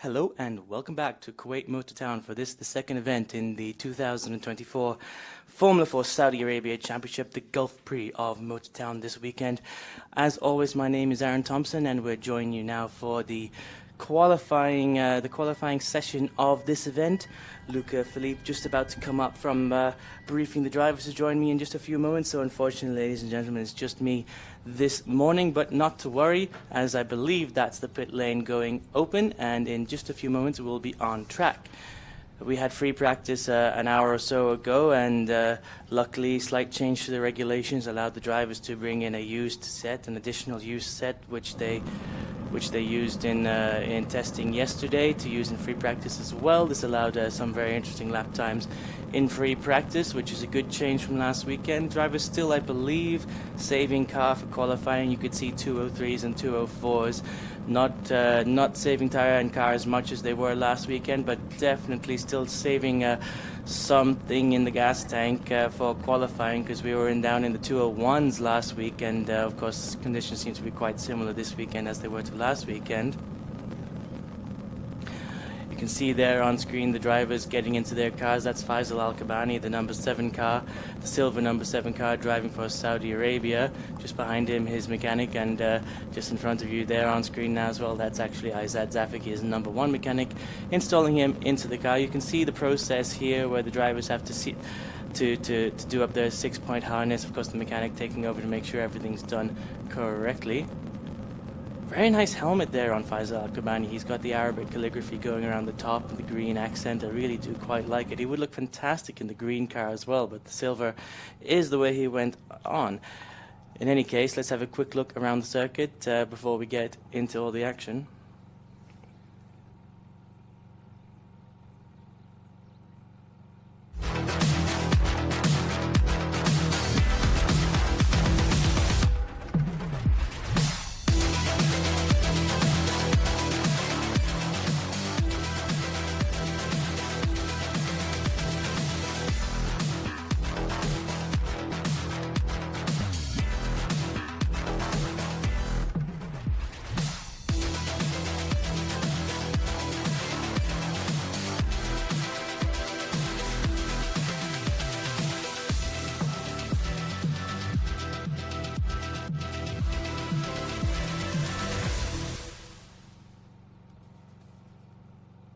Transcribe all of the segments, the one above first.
Hello and welcome back to Kuwait Motor Town for the second event in the 2024 Formula 4 Saudi Arabia Championship, the Gulf Prix of Motor Town this weekend. As always, my name is Aaron Thompson and we're joining you now for the qualifying session of this event. Luca Philippe just about to come up from briefing the drivers to join me in just a few moments. So unfortunately, ladies and gentlemen, it's just me this morning, but not to worry, as I believe that's the pit lane going open, and in just a few moments we'll be on track. We had free practice an hour or so ago, and luckily slight change to the regulations allowed the drivers to bring in a used set, an additional used set, which they used in testing yesterday to use in free practice as well. This allowed some very interesting lap times in free practice, which is a good change from last weekend. Drivers still, I believe, saving car for qualifying. You could see 203s and 204s, not saving tire and car as much as they were last weekend, but definitely still saving something in the gas tank for qualifying, because we were down in the 201s last week, and of course conditions seem to be quite similar this weekend as they were to last weekend. You can see there on screen the drivers getting into their cars. That's Faisal Al-Kabani, the number 7 car, the silver number 7 car, driving for Saudi Arabia. Just behind him his mechanic, and just in front of you there on screen now as well, that's actually Aizad Zafik, his number 1 mechanic, installing him into the car. You can see the process here where the drivers have to see to do up their 6-point harness. Of course, the mechanic taking over to make sure everything's done correctly. Very nice helmet there on Faisal Al-Kabani. He's got the Arabic calligraphy going around the top and the green accent. I really do quite like it. He would look fantastic in the green car as well, but the silver is the way he went on. In any case, let's have a quick look around the circuit before we get into all the action.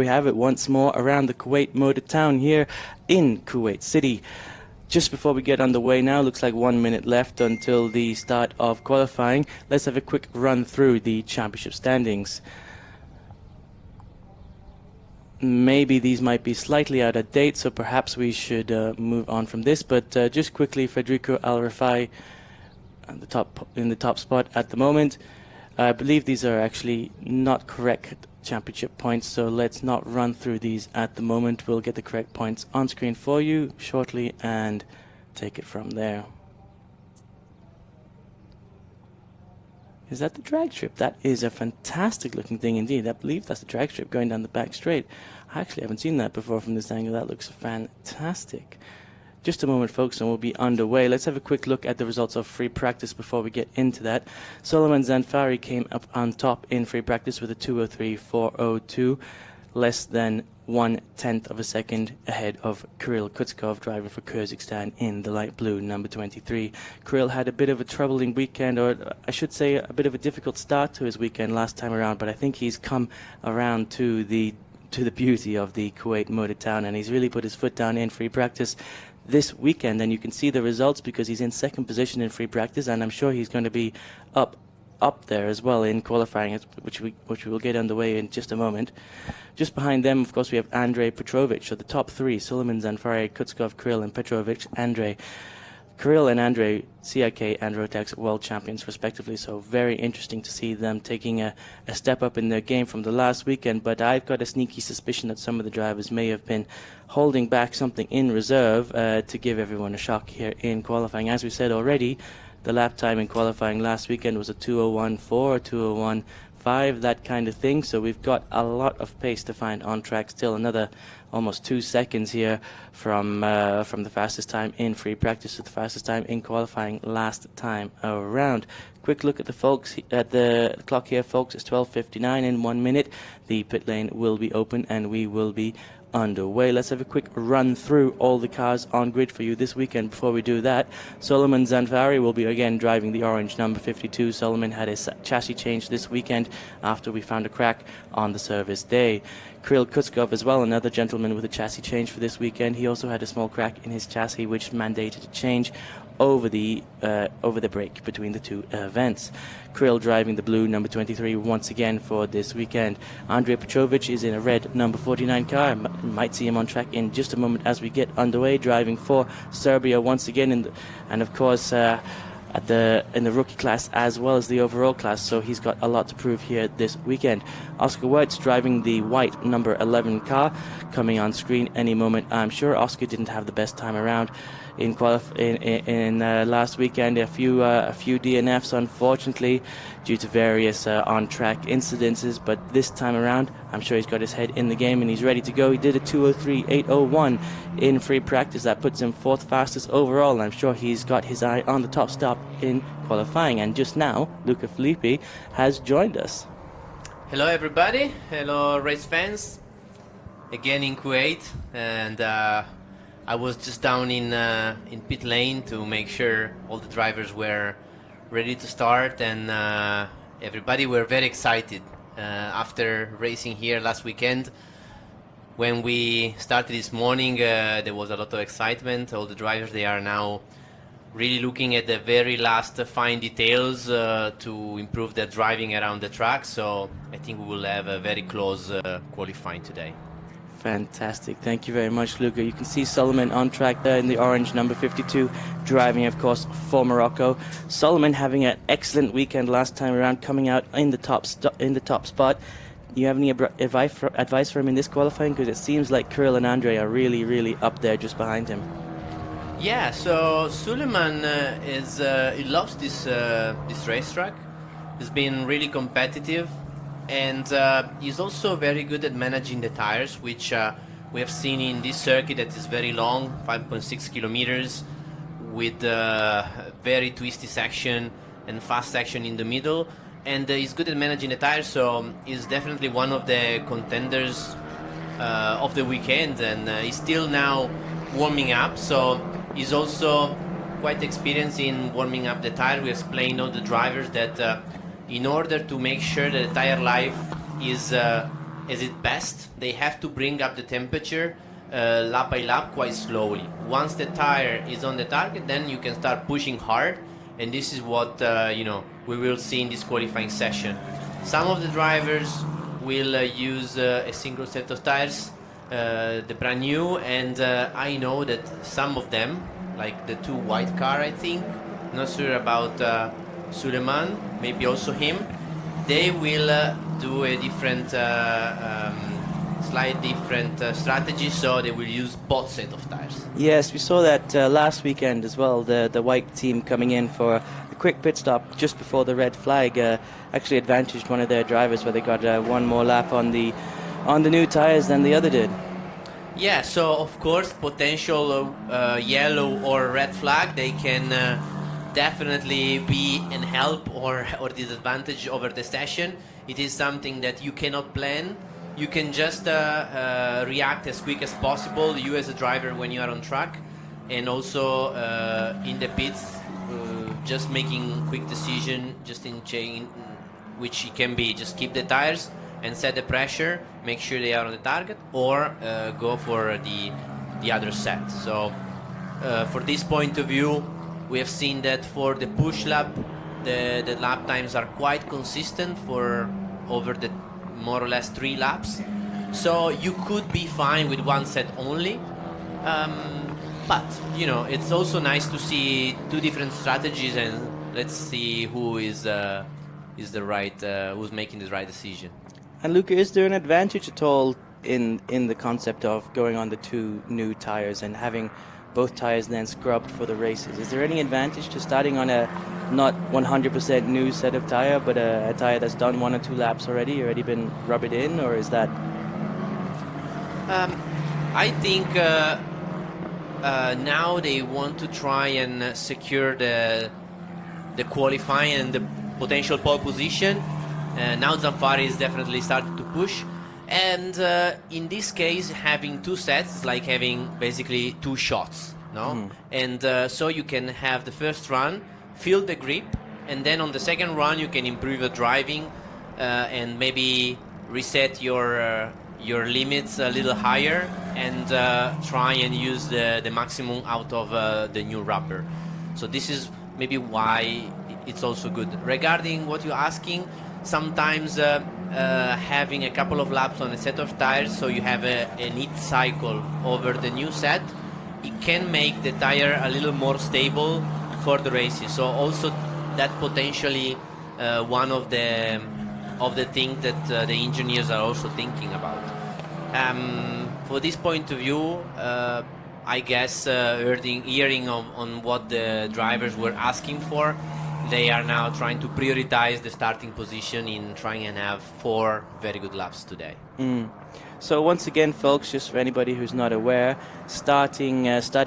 We have it once more around the Kuwait Motor Town here in Kuwait City. Just before we get underway now, looks like 1 minute left until the start of qualifying. Let's have a quick run through the championship standings. Maybe these might be slightly out of date, so perhaps we should move on from this, but just quickly, Federico Al-Rafai in the top spot at the moment. I believe these are actually not correct championship points, so let's not run through these at the moment. We'll get the correct points on screen for you shortly and take it from there. Is that the drag strip? That is a fantastic looking thing indeed. I believe that's the drag strip going down the back straight. I actually haven't seen that before from this angle. That looks fantastic. Just a moment, folks, and we'll be underway. Let's have a quick look at the results of free practice before we get into that. Solomon Zanfari came up on top in free practice with a 2:03.402, less than 1/10 of a second ahead of Kirill Kutskov, driving for Kyrgyzstan in the light blue, number 23. Kirill had a bit of a troubling weekend, or I should say a bit of a difficult start to his weekend last time around, but I think he's come around to the beauty of the Kuwait Motor Town, and he's really put his foot down in free practice this weekend, and you can see the results because he's in second position in free practice, and I'm sure he's going to be up there as well in qualifying, which we will get underway in just a moment. Just behind them, of course, we have Andrei Petrovic. So the top 3, Suleiman Zanfari, Kutskov, Kirill, and Petrovic. Kirill and Andrei, CIK and Rotax world champions respectively, so very interesting to see them taking a step up in their game from the last weekend. But I've got a sneaky suspicion that some of the drivers may have been holding back something in reserve to give everyone a shock here in qualifying. As we said already, the lap time in qualifying last weekend was a 2:01.4 or 2:01.5, 1:05, that kind of thing. So we've got a lot of pace to find on track still. Another almost 2 seconds here from the fastest time in free practice to the fastest time in qualifying last time around. Quick look at the clock here, folks. It's 12:59 in 1 minute. The pit lane will be open and we will be underway. Let's have a quick run through all the cars on grid for you this weekend. Before we do that, Solomon Zanfari will be again driving the orange number 52. Solomon had his chassis changed this weekend after we found a crack on the service day. Kirill Kutskov as well, another gentleman with a chassis change for this weekend. He also had a small crack in his chassis which mandated a change over the break between the two events. Kirill driving the blue number 23 once again for this weekend. Andrei Petrovic is in a red number 49 car. Might see him on track in just a moment as we get underway, driving for Serbia once again, and of course in the rookie class as well as the overall class, so he's got a lot to prove here this weekend. Oscar Weitz driving the white number 11 car, coming on screen any moment. I'm sure Oscar didn't have the best time around in last weekend. A few DNFs, unfortunately, due to various on-track incidences, but this time around I'm sure he's got his head in the game and he's ready to go. He did a 2:03.801 in free practice. That puts him 4th fastest overall, and I'm sure he's got his eye on the top stop in qualifying. And just now Luca Filippi has joined us. Hello everybody, hello race fans, again in Kuwait, and I was just down in pit lane to make sure all the drivers were ready to start, and everybody were very excited after racing here last weekend. When we started this morning, there was a lot of excitement. All the drivers, they are now really looking at the very last fine details to improve their driving around the track. So I think we will have a very close qualifying today. Fantastic. Thank you very much, Luca. You can see Solomon on track there in the orange number 52, driving, of course, for Morocco. Solomon having an excellent weekend last time around, coming out in the top spot. Do you have any advice for him in this qualifying? Because it seems like Kirill and Andre are really, really up there just behind him. Yeah, so Suleiman he loves this racetrack. He's been really competitive. And he's also very good at managing the tires, which we have seen in this circuit that is very long, 5.6 kilometers, with very twisty section and fast section in the middle. And he's good at managing the tires, so he's definitely one of the contenders of the weekend. And he's still now warming up, so he's also quite experienced in warming up the tire. We explained all the drivers that in order to make sure that the tire life is at its best, they have to bring up the temperature lap by lap quite slowly. Once the tire is on the target, then you can start pushing hard, and this is what we will see in this qualifying session. Some of the drivers will use a single set of tires, the brand new, and I know that some of them, like the 2 white car, I think, not sure about Suleiman, maybe also him, they will do a different, slight different strategy, so they will use both set of tires. Yes, we saw that last weekend as well, the white team coming in for a quick pit stop just before the red flag, actually advantaged one of their drivers where they got one more lap on the new tires than the other did. Yeah, so of course potential yellow or red flag, they can definitely be an help or disadvantage over the session. It is something that you cannot plan. You can just react as quick as possible, you as a driver when you are on track, and also in the pits, just making quick decision, just in chain, which it can be just keep the tires and set the pressure, make sure they are on the target, or go for the other set. So for this point of view, we have seen that for the push lap, the lap times are quite consistent for over the more or less 3 laps. So you could be fine with one set only. But, it's also nice to see 2 different strategies, and let's see who is the right, who's making the right decision. And Luca, is there an advantage at all in the concept of going on the 2 new tires and having both tires then scrubbed for the races. Is there any advantage to starting on a not 100% new set of tire, but a tire that's done 1 or 2 laps already been rubbed in, or is that? I think now they want to try and secure the qualifying and the potential pole position. Now Zanfari is definitely starting to push, and in this case, having 2 sets is like having basically 2 shots, no? And so you can have the first run, feel the grip, and then on the second run you can improve your driving and maybe reset your limits a little higher and try and use the maximum out of the new rubber. So this is maybe why it's also good. Regarding what you're asking, sometimes having a couple of laps on a set of tires, so you have a neat cycle over the new set, it can make the tire a little more stable for the races. So also that potentially one of the things that the engineers are also thinking about. For this point of view, I guess hearing on what the drivers were asking for, they are now trying to prioritize the starting position in trying and have 4 very good laps today. So once again, folks, just for anybody who's not aware, starting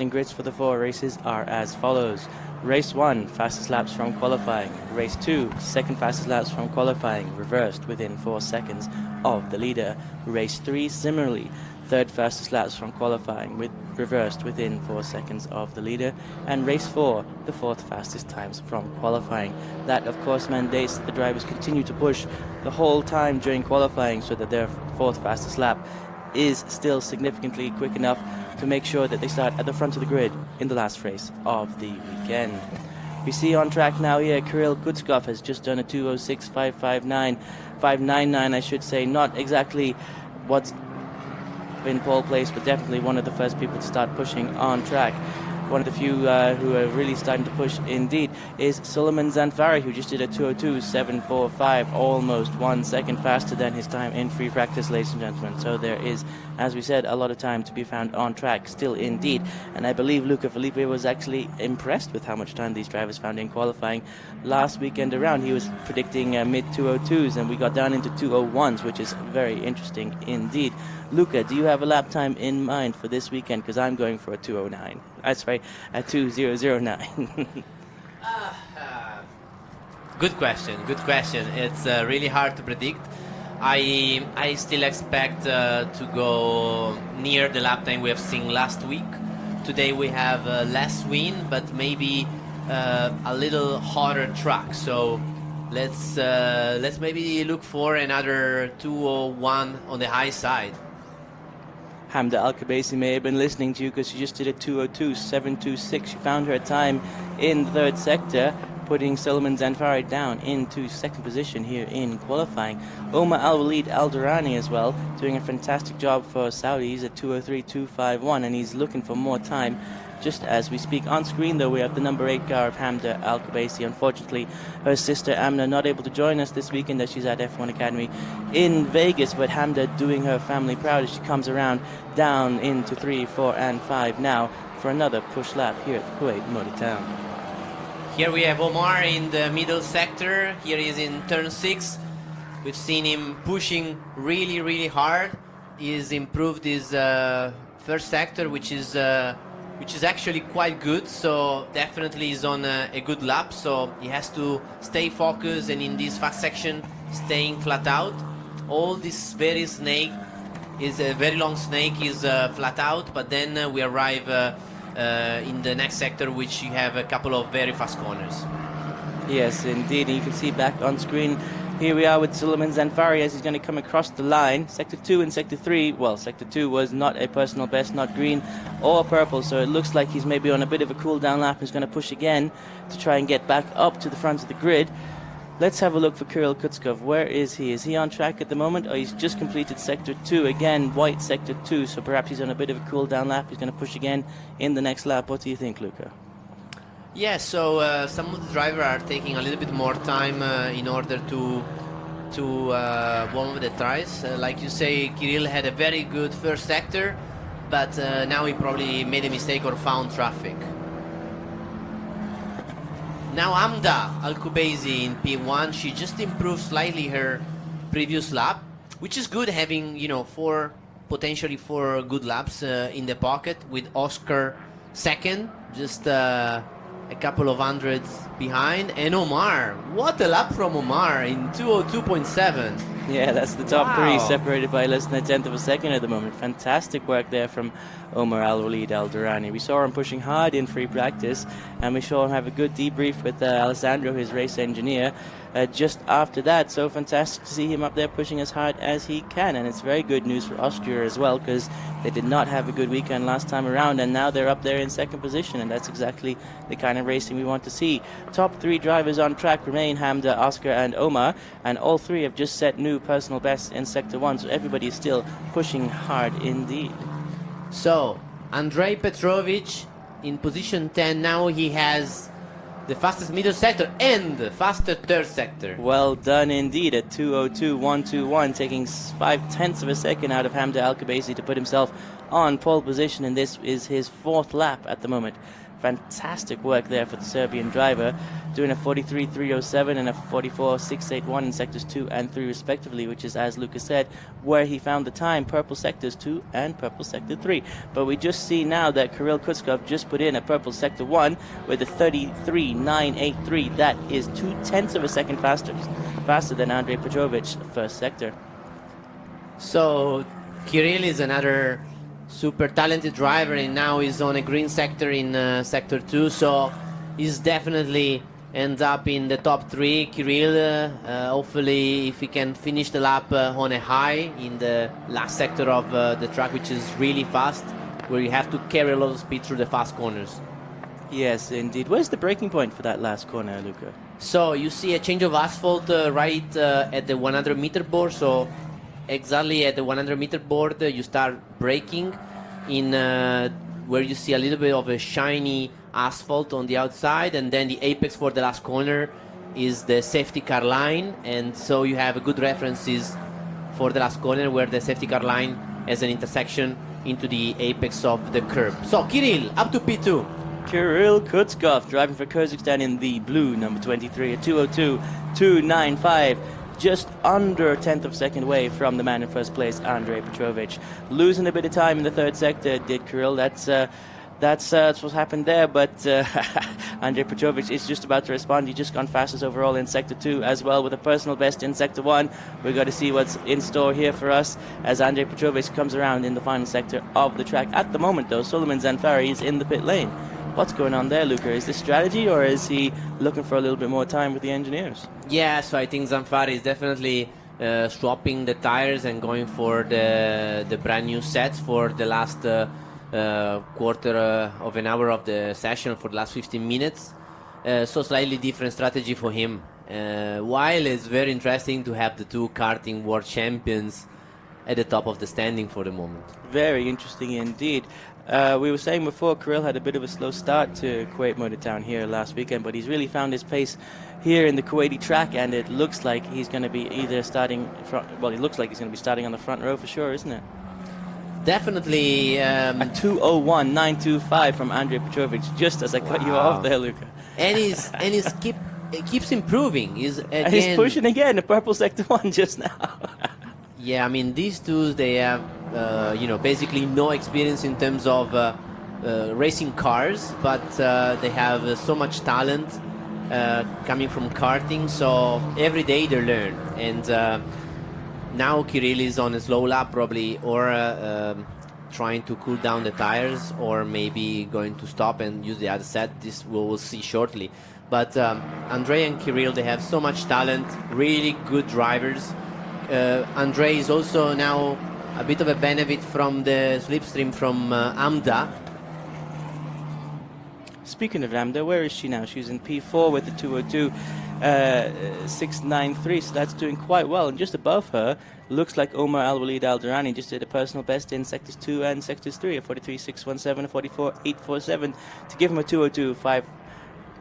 grids for the 4 races are as follows. Race 1, fastest laps from qualifying. Race 2, second fastest laps from qualifying, reversed within 4 seconds of the leader. Race 3, similarly, third fastest laps from qualifying, reversed within 4 seconds of the leader. And race 4, the 4th fastest times from qualifying. That, of course, mandates that the drivers continue to push the whole time during qualifying so that their 4th fastest lap is still significantly quick enough to make sure that they start at the front of the grid in the last race of the weekend. We see on track now here, Kirill Kutskov has just done a 2:06.559, I should say. Not exactly what's in pole place, but definitely one of the first people to start pushing on track. One of the few who are really starting to push indeed is Suleiman Zanfari, who just did a 2:02.745, almost 1 second faster than his time in free practice, ladies and gentlemen. So there is, as we said, a lot of time to be found on track still indeed. And I believe Luca Felipe was actually impressed with how much time these drivers found in qualifying last weekend around. He was predicting mid 2:02s, and we got down into 2:01s, which is very interesting indeed. Luca, do you have a lap time in mind for this weekend? Because I'm going for a 2:09. Sorry, a 2:009. Good question. It's really hard to predict. I still expect to go near the lap time we have seen last week. Today we have less wind, but maybe a little hotter track. So let's maybe look for another 2:01 on the high side. Hamda Al-Khabaisi may have been listening to you because she just did a 2:02.726. She found her time in the 3rd sector, putting Suleiman Zanfari down into 2nd position here in qualifying. Omar Al-Walid Al-Durrani as well, doing a fantastic job for Saudi. He's at 2:03.251, and he's looking for more time just as we speak. On screen, though, we have the number 8 car of Hamda Al-Khabaisi. Unfortunately, her sister Amna not able to join us this weekend as she's at F1 Academy in Vegas, but Hamda doing her family proud as she comes around down into 3, 4, and 5 now for another push lap here at the Kuwait Motor Town. Here we have Omar in the middle sector. Here he is in turn 6. We've seen him pushing really, really hard. He's improved his first sector, which is actually quite good. So definitely he's on a good lap. So he has to stay focused, and in this fast section, staying flat out. All this very snake is a very long snake is flat out, but then we arrive in the next sector, which you have a couple of very fast corners. Yes, indeed. And you can see back on screen, here we are with Suleiman Zanfari as he's going to come across the line. Sector 2 and Sector 3, well, Sector 2 was not a personal best, not green or purple, so it looks like he's maybe on a bit of a cool down lap. He's going to push again to try and get back up to the front of the grid. Let's have a look for Kirill Kutskov. Where is he? Is he on track at the moment? Oh, he's just completed Sector 2. Again, white Sector 2, so perhaps he's on a bit of a cool down lap. He's going to push again in the next lap. What do you think, Luca? Yeah, so some of the drivers are taking a little bit more time in order to warm up the tires. Like you say, Kirill had a very good first sector, but now he probably made a mistake or found traffic. Now Amda Al-Kubaisi in P1, she just improved slightly her previous lap, which is good having, you know, potentially four good laps in the pocket, with Oscar second, just a couple of hundreds behind. And Omar, what a lap from Omar in 202.7. Yeah, that's the top three, separated by less than a tenth of a second at the moment. Fantastic work there from Omar Al-Walid Al-Durrani. We saw him pushing hard in free practice, and we saw him have a good debrief with Alessandro, his race engineer, just after that. So fantastic to see him up there pushing as hard as he can, and it's very good news for Austria as well, because they did not have a good weekend last time around, and now they're up there in second position, and that's exactly the kind of racing we want to see. Top three drivers on track remain Hamda, Oscar and Omar, and all three have just set new personal bests in Sector 1, so everybody is still pushing hard indeed. So, Andrei Petrovic in position 10, now he has the fastest middle sector and the fastest third sector. Well done indeed at 2:02.121, taking 5/10 of a second out of Hamda Al-Kubaisi to put himself on pole position, and this is his fourth lap at the moment. Fantastic work there for the Serbian driver, doing a 43.307 and a 44.681 in sectors 2 and 3 respectively, which is, as Lucas said, where he found the time, purple sectors 2 and purple sector 3. But we just see now that Kirill Kutskov just put in a purple sector 1 with a 33.983. That is 2/10 of a second faster than Andrei Petrovic's first sector. So Kirill is another super talented driver, and now he's on a green sector in sector 2, so he's definitely ends up in the top 3. Kirill, hopefully if he can finish the lap on a high in the last sector of the track, which is really fast, where you have to carry a lot of speed through the fast corners. Yes, indeed. Where's the braking point for that last corner, Luca? So you see a change of asphalt right at the 100-meter board, so exactly at the 100-meter board you start braking in where you see a little bit of a shiny asphalt on the outside, and then the apex for the last corner is the safety car line, and so you have good references for the last corner where the safety car line has an intersection into the apex of the curb. So Kirill up to P2. Kirill Kutskov driving for Kazakhstan in the blue, number 23 at 2:02.295. Just under a tenth of a second away from the man in first place, Andrei Petrovic. Losing a bit of time in the third sector, did Kirill. That's what happened there, but Andrei Petrovic is just about to respond. He's just gone fastest overall in Sector 2 as well, with a personal best in Sector 1. We've got to see what's in store here for us as Andrei Petrovic comes around in the final sector of the track. At the moment, though, Suleiman Zanfari is in the pit lane. What's going on there, Luca? Is this strategy, or is he looking for a little bit more time with the engineers? Yeah, so I think Zanfari is definitely swapping the tires and going for the brand new sets for the last quarter of an hour of the session, for the last 15 minutes. So slightly different strategy for him. While it's very interesting to have the two karting world champions at the top of the standing for the moment. Very interesting indeed. We were saying before, Kirill had a bit of a slow start to Kuwait Motor Town here last weekend, but he's really found his pace here in the Kuwaiti track, and it looks like he's going to be either starting he looks like he's going to be starting on the front row for sure, isn't it? Definitely. A 2:01.925 from Andrei Petrovic, just as I cut you off there, Luca. And he's keeps improving. He's pushing again, the purple sector 1 just now. Yeah, I mean, these two, they have basically no experience in terms of racing cars, but they have so much talent coming from karting, so every day they learn. And now Kirill is on a slow lap probably, or trying to cool down the tires, or maybe going to stop and use the other set. This we will see shortly. But Andrei and Kirill, they have so much talent, really good drivers. Andrei is also now a bit of a benefit from the slipstream from Amda. Speaking of Amda, where is she now? She's in P4 with the 2:02.693, so that's doing quite well. And just above her, looks like Omar Al-Walid Al-Durrani just did a personal best in sectors 2 and sectors 3, a 43.617, a 44.847, to give him a 2:02.5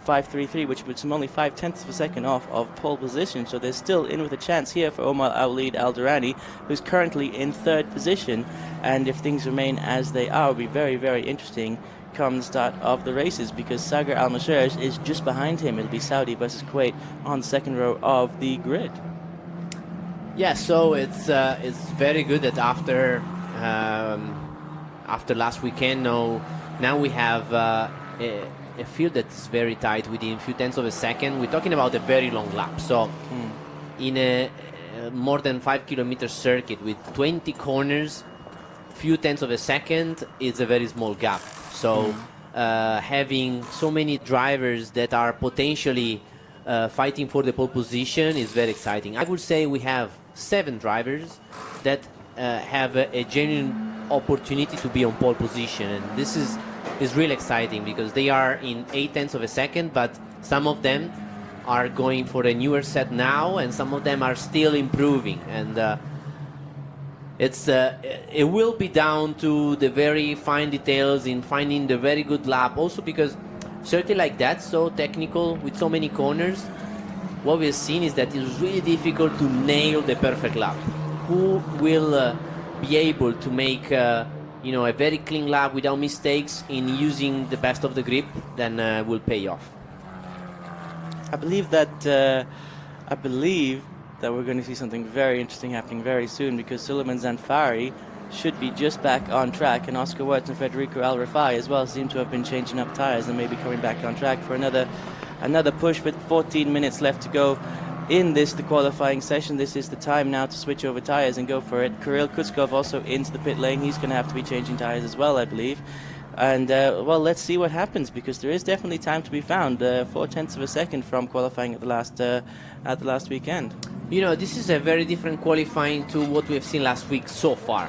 5.33, which puts him only 0.5 of a second off of pole position. So they're still in with a chance here for Omar Al-Durrani, who's currently in third position. And if things remain as they are, it'll be very, very interesting come the start of the races, because Saqer Almaosherji is just behind him. It'll be Saudi versus Kuwait on the second row of the grid. Yeah, so it's very good that after last weekend, now we have a field that's very tight within a few tenths of a second. We're talking about a very long lap. So in a more than 5 kilometer circuit with 20 corners, few tenths of a second is a very small gap. So having so many drivers that are potentially fighting for the pole position is very exciting. I would say we have 7 drivers that have a genuine opportunity to be on pole position, and this is really exciting because they are in 8 tenths of a second, but some of them are going for a newer set now, and some of them are still improving, and it will be down to the very fine details in finding the very good lap. Also because circuit like that, so technical with so many corners, what we've seen is that it's really difficult to nail the perfect lap. Who will be able to make a very clean lap without mistakes in using the best of the grip, then will pay off. I believe that we're going to see something very interesting happening very soon, because Suleiman Zanfari should be just back on track, and Oscar Wirtz and Federico Al Rafai as well seem to have been changing up tires and maybe coming back on track for another push, with 14 minutes left to go in the qualifying session. This is the time now to switch over tires and go for it. Kirill Kutskov also into the pit lane. He's going to have to be changing tires as well, I believe. And well, let's see what happens, because there is definitely time to be found. 0.4 of a second from qualifying at the last weekend. This is a very different qualifying to what we have seen last week so far,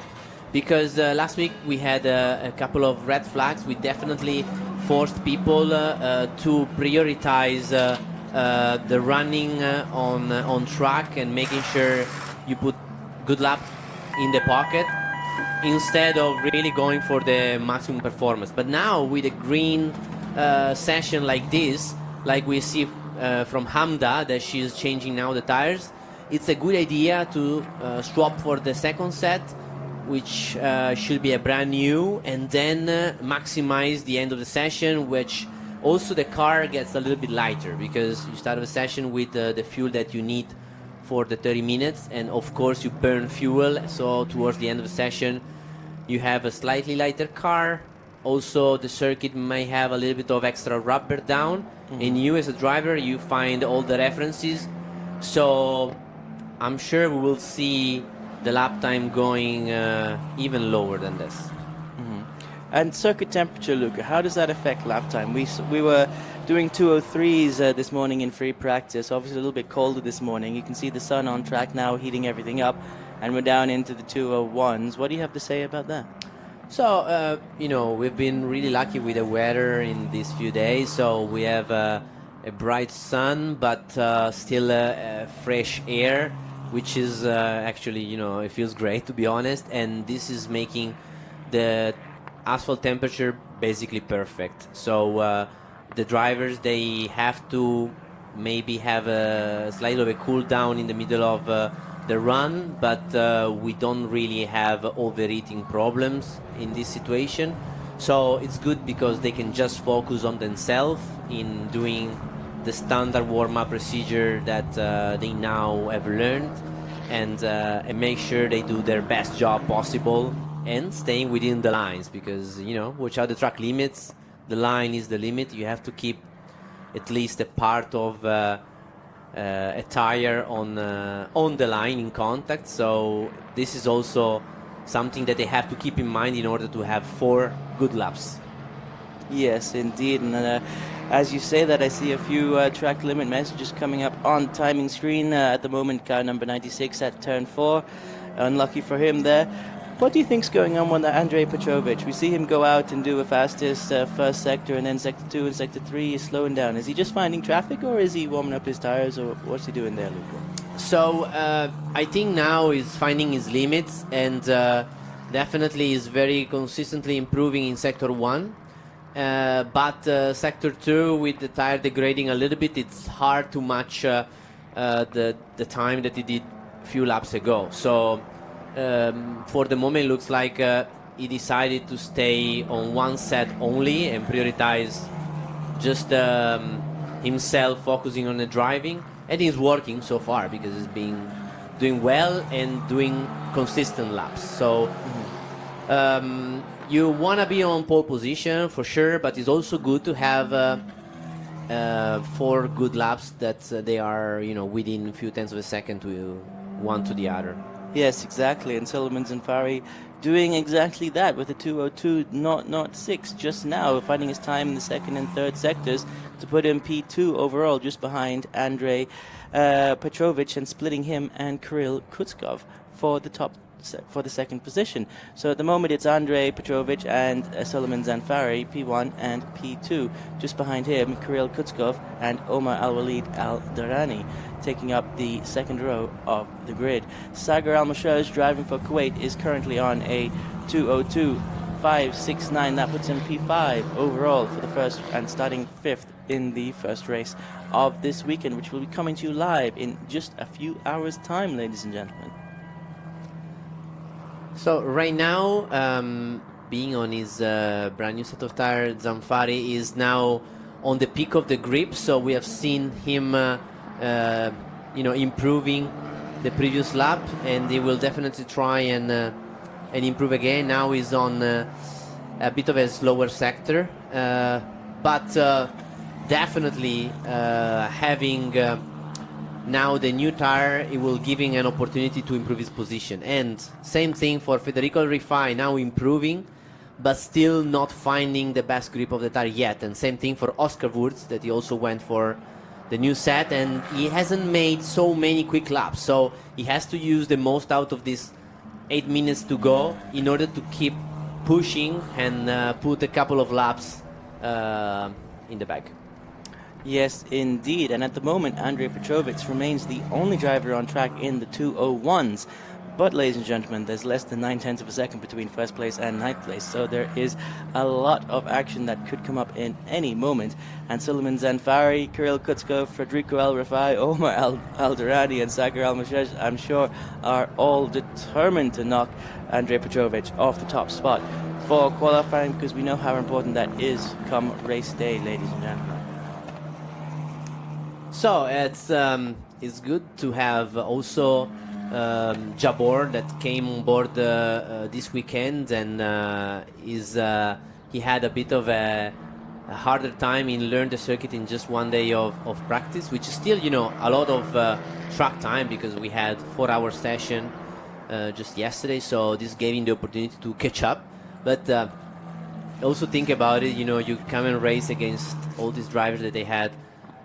because last week we had a couple of red flags. We definitely forced people to prioritize the running on track and making sure you put good lap in the pocket, instead of really going for the maximum performance. But now with a green session like this, like we see from Hamda, that she's changing now the tires, it's a good idea to swap for the second set, which should be a brand new, and then maximize the end of the session, which also the car gets a little bit lighter, because you start a session with the fuel that you need for the 30 minutes, and of course you burn fuel, so towards the end of the session you have a slightly lighter car. Also the circuit may have a little bit of extra rubber down, and you as a driver, you find all the references, so I'm sure we will see the lap time going even lower than this. And circuit temperature, Luca, how does that affect lap time? We were doing 203s this morning in free practice. Obviously a little bit colder this morning. You can see the sun on track now heating everything up, and we're down into the 201s. What do you have to say about that? So, we've been really lucky with the weather in these few days. So we have a bright sun, but still fresh air, which is actually, it feels great, to be honest. And this is making the asphalt temperature basically perfect. So the drivers, they have to maybe have a slight of a cool down in the middle of the run, but we don't really have overheating problems in this situation. So it's good because they can just focus on themselves in doing the standard warm-up procedure that they now have learned, and make sure they do their best job possible and staying within the lines, because watch out the track limits. The line is the limit. You have to keep at least a part of a tire on the line in contact. So this is also something that they have to keep in mind in order to have 4 good laps. Yes, indeed. And as you say that, I see a few track limit messages coming up on timing screen at the moment. Car number 96 at turn 4. Unlucky for him there. What do you think's going on with Andrei Petrovic? We see him go out and do a fastest first sector, and then sector 2 and sector 3 is slowing down. Is he just finding traffic, or is he warming up his tires, or what's he doing there, Luca? So I think now he's finding his limits, and definitely is very consistently improving in sector 1. but sector 2 with the tire degrading a little bit, it's hard to match the time that he did a few laps ago. So for the moment it looks like he decided to stay on one set only and prioritize just himself focusing on the driving, and he's working so far because he's been doing well and doing consistent laps. So you want to be on pole position for sure, but it's also good to have 4 good laps that they are, you know, within a few tenths of a second to one to the other. Yes, exactly. And Suleiman Zanfari doing exactly that with a 2:02.06 just now, finding his time in the second and third sectors to put him P2 overall, just behind Andrei Petrovic, and splitting him and Kirill Kutskov for the second position. So at the moment it's Andrei Petrovic and Suleiman Zanfari, P1 and P2. Just behind him, Kirill Kutskov and Omar Al-Walid Al-Darani, taking up the second row of the grid. Saqer Almaosherji, driving for Kuwait, is currently on a 2:02.569. That puts him P5 overall for the first, and starting 5th in the first race of this weekend, which will be coming to you live in just a few hours' time, ladies and gentlemen. So right now, being on his brand new set of tires, Zanfari is now on the peak of the grip. So we have seen him, you know, improving the previous lap, and he will definitely try and improve again. Now he's on a bit of a slower sector, but definitely having now the new tire, it will give him an opportunity to improve his position. And same thing for Federico Rifai, now improving, but still not finding the best grip of the tire yet. And same thing for Oscar Wurz, that he also went for the new set, and he hasn't made so many quick laps. So he has to use the most out of these 8 minutes to go in order to keep pushing and put a couple of laps in the bag. Yes, indeed. And at the moment, Andrei Petrovic remains the only driver on track in the 2:01s. But, ladies and gentlemen, there's less than 9/10 of a second between first place and ninth place. So there is a lot of action that could come up in any moment. And Suleiman Zanfari, Kirill Kutskov, Federico El Rifai, Omar Al-Darani and Saqer Almaosherji, I'm sure, are all determined to knock Andrei Petrovic off the top spot for qualifying, because we know how important that is come race day, ladies and gentlemen. So it's good to have also Jabor that came on board this weekend, and he had a bit of a harder time in learn the circuit in just 1 day of practice, which is still, you know, a lot of track time, because we had 4-hour session just yesterday. So this gave him the opportunity to catch up. But also think about it, you know, you come and race against all these drivers that they had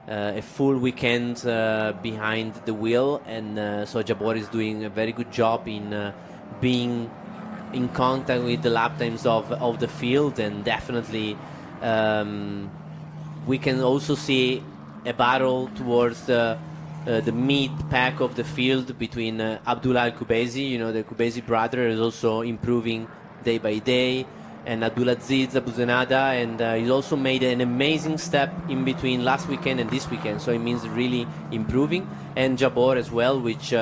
a full weekend behind the wheel, and so Jabor is doing a very good job in being in contact with the lap times of the field, and definitely we can also see a battle towards the mid pack of the field between Abdullah Al-Kubezi, you know, the Kubezi brother is also improving day by day, and Abdulaziz Abu Zenada, and he's also made an amazing step in between last weekend and this weekend, so it means really improving. And Jabor as well, which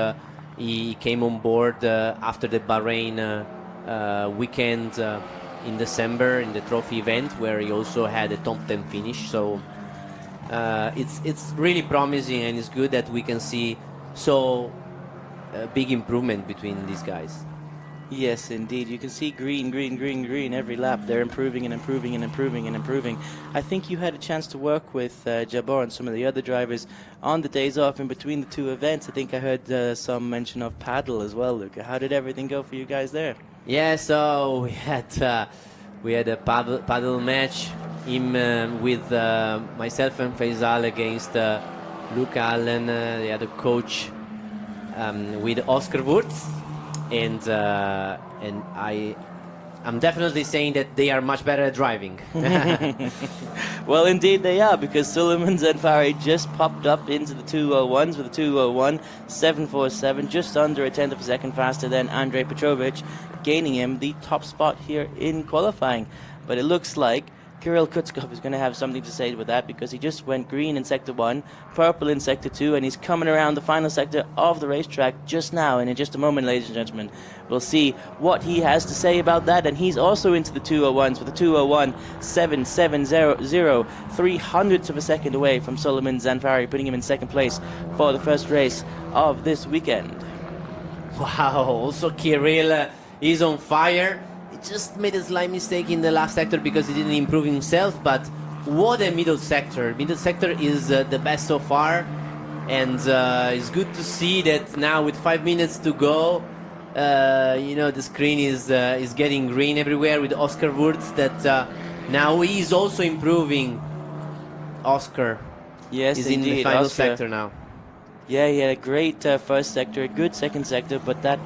he came on board after the Bahrain weekend in December in the trophy event, where he also had a top 10 finish. So it's really promising, and it's good that we can see so big improvement between these guys. Yes, indeed. You can see green every lap. They're improving and improving and improving and improving. I think you had a chance to work with Jabor and some of the other drivers on the days off in between the two events. I think I heard some mention of paddle as well, Luca. How did everything go for you guys there? Yeah, so we had a paddle match with myself and Faisal against Luca Allen, the other coach, with Oscar Wurz. And I'm definitely saying that they are much better at driving. Well, indeed they are, because Suleiman Zanfari just popped up into the 2:01s with a 2:01.747, just under a tenth of a second faster than Andrei Petrovic, gaining him the top spot here in qualifying. But it looks like Kirill Kutkov is going to have something to say with that, because he just went green in Sector 1, purple in Sector 2, and he's coming around the final sector of the racetrack just now. And in just a moment, ladies and gentlemen, we'll see what he has to say about that. And he's also into the 201s with a 201.770, 300ths of a second away from Solomon Zanfari, putting him in second place for the first race of this weekend. Wow, also Kirill is on fire. He just made a slight mistake in the last sector because he didn't improve himself, but what a middle sector. Middle sector is the best so far, and it's good to see that now with 5 minutes to go, you know, the screen is getting green everywhere with Oscar Wurz, that now he is also improving. Oscar is indeed, in the final Oscar. sector now. Yeah, he had a great first sector, a good second sector, but that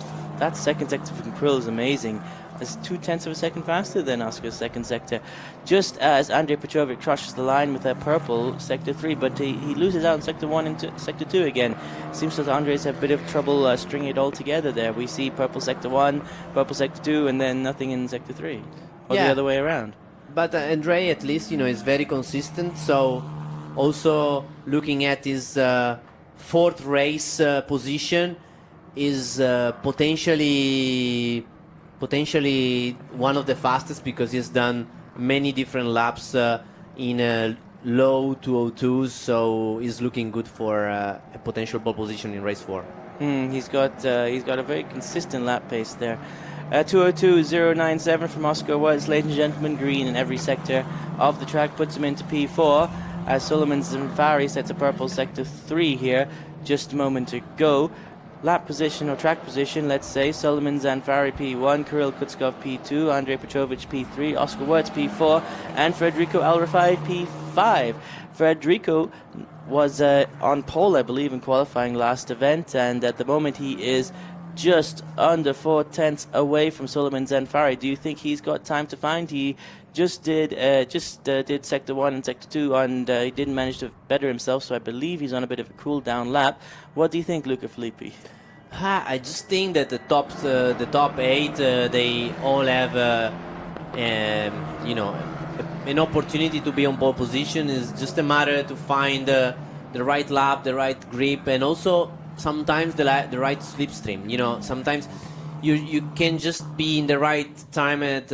second sector from Krill is amazing. It's 0.2 of a second faster than Oscar's second sector. Just as Andrei Petrovic crosses the line with a purple sector 3, but he loses out in sector 1 and sector 2 again. Seems like Andrei's have a bit of trouble stringing it all together there. We see purple sector 1, purple sector 2, and then nothing in sector 3. Or the other way around. But Andrei, at least, you know, is very consistent. So also looking at his fourth race position is potentially one of the fastest, because he's done many different laps in low 202s, so he's looking good for a potential pole position in race 4. He's got a very consistent lap pace there. 202.097 from Oscar Wurz, ladies and gentlemen, green in every sector of the track, puts him into P4 as Solomon Zanfari sets a purple sector 3 here just a moment to go. Lap position or track position, let's say Solomon Zanfari P1, Kirill Kutkov P2, Andrei Petrovic P3, Oscar Wurz P4, and Federico Alrafai P5. Federico was on pole, I believe, in qualifying last event, and at the moment he is just under 4/10 away from Solomon Zanfari. Do you think he's got time to find? He just did sector 1 and sector 2, and he didn't manage to better himself, so I believe he's on a bit of a cool down lap. What do you think, Luca Filippi? I just think that the top 8, they all have you know, an opportunity to be on pole position. It's just a matter to find the right lap, the right grip, and also sometimes the right slipstream. You know, sometimes you can just be in the right time at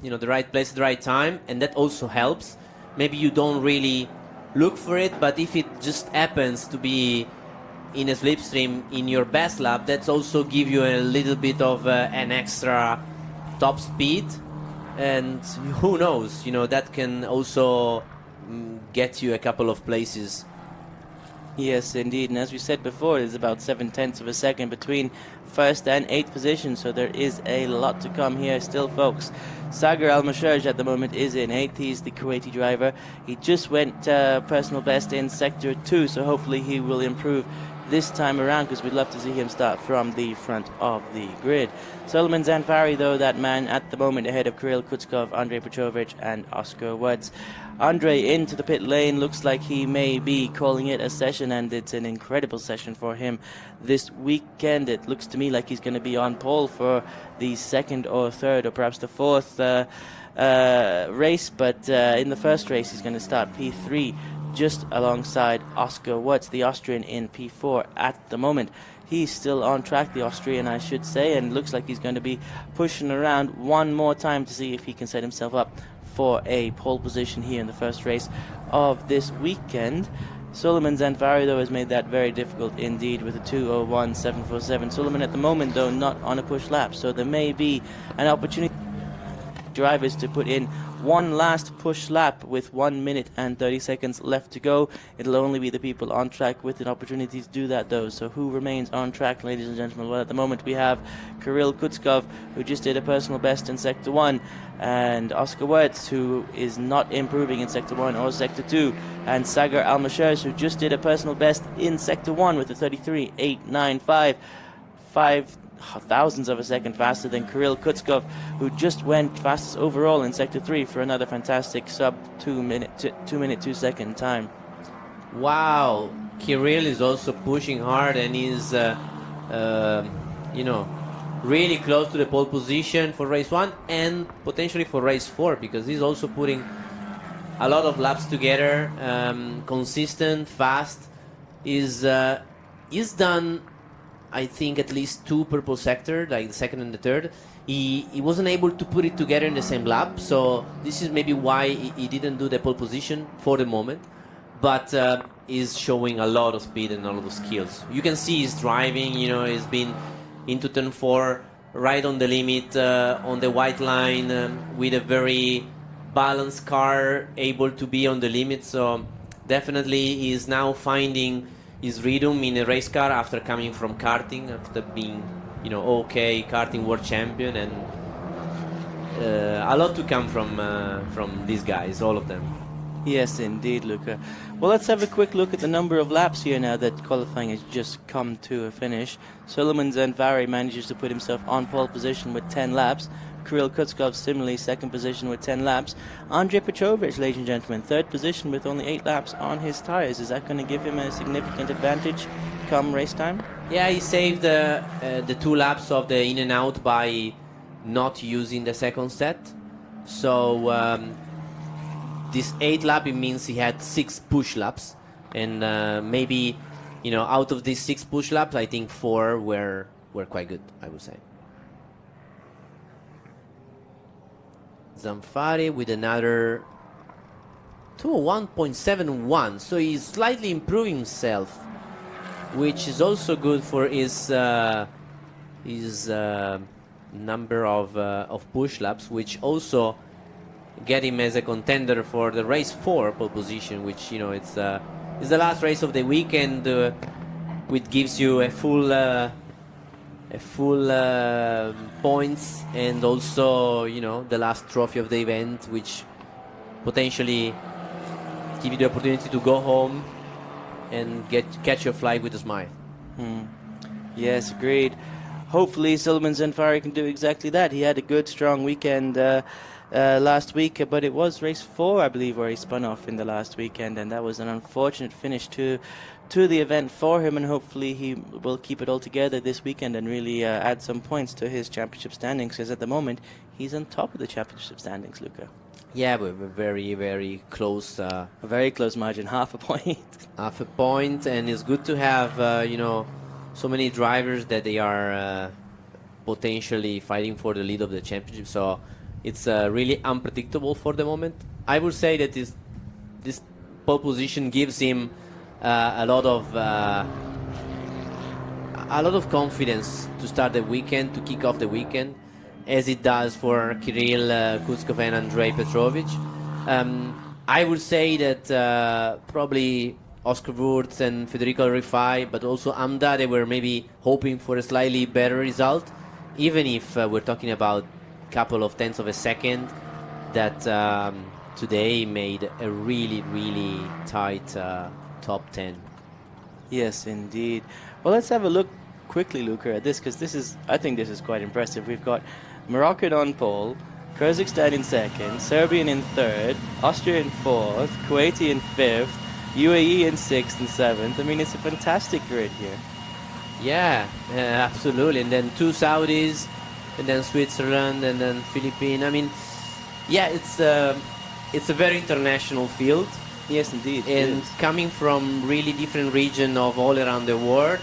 you know, the right place at the right time, and that also helps. Maybe you don't really look for it, but if it just happens to be in a slipstream in your best lap, that's also give you a little bit of an extra top speed, and who knows, you know, that can also get you a couple of places. Yes, indeed. And as we said before, it's about 0.7 of a second between first and 8th position. So there is a lot to come here still, folks. Saqer Almaosherji at the moment is in 8th. He's the Kuwaiti driver. He just went personal best in sector 2. So hopefully he will improve this time around, because we'd love to see him start from the front of the grid. Solomon Zanfari, though, that man at the moment ahead of Kirill Kutkov, Andrei Petrovic, and Oscar Wurz. Andrei into the pit lane, looks like he may be calling it a session, and it's an incredible session for him this weekend. It looks to me like he's going to be on pole for the 2nd or 3rd or perhaps the 4th race, but in the first race he's going to start P3 just alongside Oscar Wurz, the Austrian, in P4 at the moment. He's still on track, the Austrian, I should say, and looks like he's going to be pushing around one more time to see if he can set himself up for a pole position here in the first race of this weekend. Solomon Zanfari, though, has made that very difficult indeed with a 201.747. Solomon at the moment, though, not on a push lap, so there may be an opportunity drivers to put in one last push lap with 1 minute and 30 seconds left to go. It'll only be the people on track with an opportunity to do that, though. So who remains on track, ladies and gentlemen? Well, at the moment we have Kirill Kutkov, who just did a personal best in sector 1, and Oscar Wurz, who is not improving in sector 1 or sector 2, and Saqer Almaosherji, who just did a personal best in sector 1 with a 33.895, 5 thousandths of a second faster than Kirill Kutkov, who just went fastest overall in sector 3 for another fantastic sub 2 minute 2 second time. Wow, Kirill is also pushing hard and is you know, really close to the pole position for race 1 and potentially for race 4, because he's also putting a lot of laps together, consistent, fast. Is done, I think, at least 2 purple sector, like the second and the third. He wasn't able to put it together in the same lap, so this is maybe why he didn't do the pole position for the moment. But is showing a lot of speed and a lot of skills. You can see he's driving, you know, he's been into turn 4, right on the limit, on the white line, with a very balanced car, able to be on the limit. So definitely he's now finding his rhythm in a race car after coming from karting, after being, you know, okay karting world champion, and a lot to come from these guys, all of them. Yes, indeed, Luca. Well, let's have a quick look at the number of laps here now that qualifying has just come to a finish. Suleiman Zanfari manages to put himself on pole position with 10 laps. Kirill Kutskov similarly second position with 10 laps. Andrei Petrovich, ladies and gentlemen, third position with only 8 laps on his tyres. Is that going to give him a significant advantage come race time? Yeah, he saved the 2 laps of the in and out by not using the second set. So this 8 lap, it means he had 6 push laps, and maybe, you know, out of these 6 push laps, I think 4 were quite good, I would say. Zanfari with another 201.71, so he's slightly improving himself, which is also good for his number of push laps, which also get him as a contender for the race 4 pole position, which, you know, it's the last race of the weekend, which gives you a full points, and also, you know, the last trophy of the event, which potentially give you the opportunity to go home and catch your flight with a smile. Yes, agreed. Hopefully Suleiman Zanfari can do exactly that. He had a good, strong weekend last week, but it was race 4, I believe, where he spun off in the last weekend, and that was an unfortunate finish to the event for him, and hopefully he will keep it all together this weekend and really add some points to his championship standings, because at the moment he's on top of the championship standings, Luca. Yeah, we're very, very close. A very close margin, half a point. Half a point, and it's good to have, you know, so many drivers that they are potentially fighting for the lead of the championship. So it's really unpredictable for the moment. I would say that this pole position gives him a lot of confidence to start the weekend, to kick off the weekend, as it does for Kirill Kutskov and Andrei Petrovich. I would say that probably Oscar Wurz and Federico Rifai, but also Amda, they were maybe hoping for a slightly better result, even if we're talking about a couple of tenths of a second, that today made a really, really tight top 10. Yes, indeed. Well, let's have a look quickly, Luca, at this, because I think this is quite impressive. We've got Morocco on pole, Kazakhstan in second, Serbian in third, Austria in fourth, Kuwaiti in fifth, UAE in sixth and seventh. I mean, it's a fantastic grid here. Yeah, absolutely. And then 2 Saudis, and then Switzerland, and then Philippines. I mean, yeah, it's a very international field. Yes, indeed. And coming from really different regions of all around the world.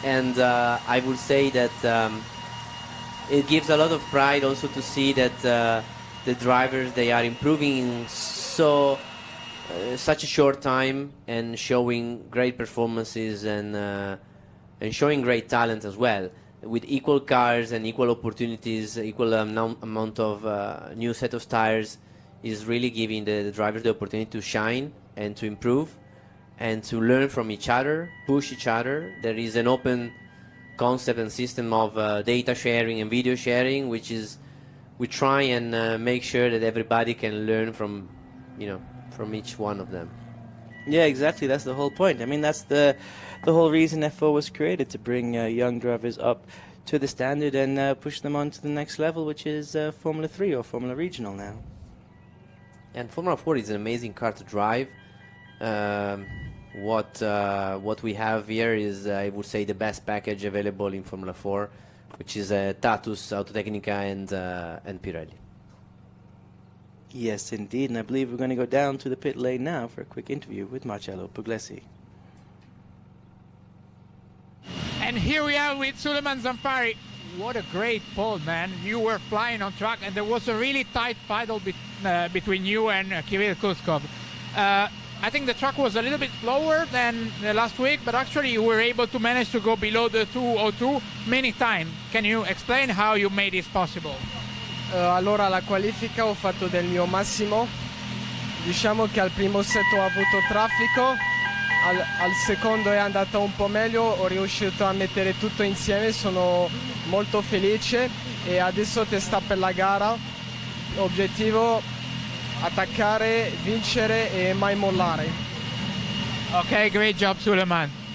And I would say that it gives a lot of pride also to see that the drivers, they are improving in such a short time, and showing great performances, and showing great talent as well, with equal cars and equal opportunities, equal amount of new set of tires, is really giving the drivers the opportunity to shine and to improve and to learn from each other, push each other. There is an open concept and system of data sharing and video sharing, which is, we try and make sure that everybody can learn from, you know, from each one of them. Yeah, exactly. That's the whole point. I mean, that's the whole reason F4 was created, to bring young drivers up to the standard and push them on to the next level, which is Formula 3 or Formula Regional now. And Formula 4 is an amazing car to drive. What we have here is, I would say, the best package available in Formula 4, which is Tatus, Autotecnica, and Pirelli. Yes, indeed, and I believe we're going to go down to the pit lane now for a quick interview with Marcello Puglisi. And here we are with Suleiman Zamfari. What a great pole, man. You were flying on track, and there was a really tight battle between you and Kirill Kuskov. I think the track was a little bit slower than last week, but actually you were able to manage to go below the 202 many times. Can you explain how you made this possible? Allora, la qualifica ho fatto del mio massimo. Diciamo che al primo set ho avuto traffico, al secondo è andata un po' meglio, ho riuscito a mettere tutto insieme, sono molto felice e adesso testa per la gara. Obiettivo attaccare, vincere e mai mollare. Okay, great job, Suleiman.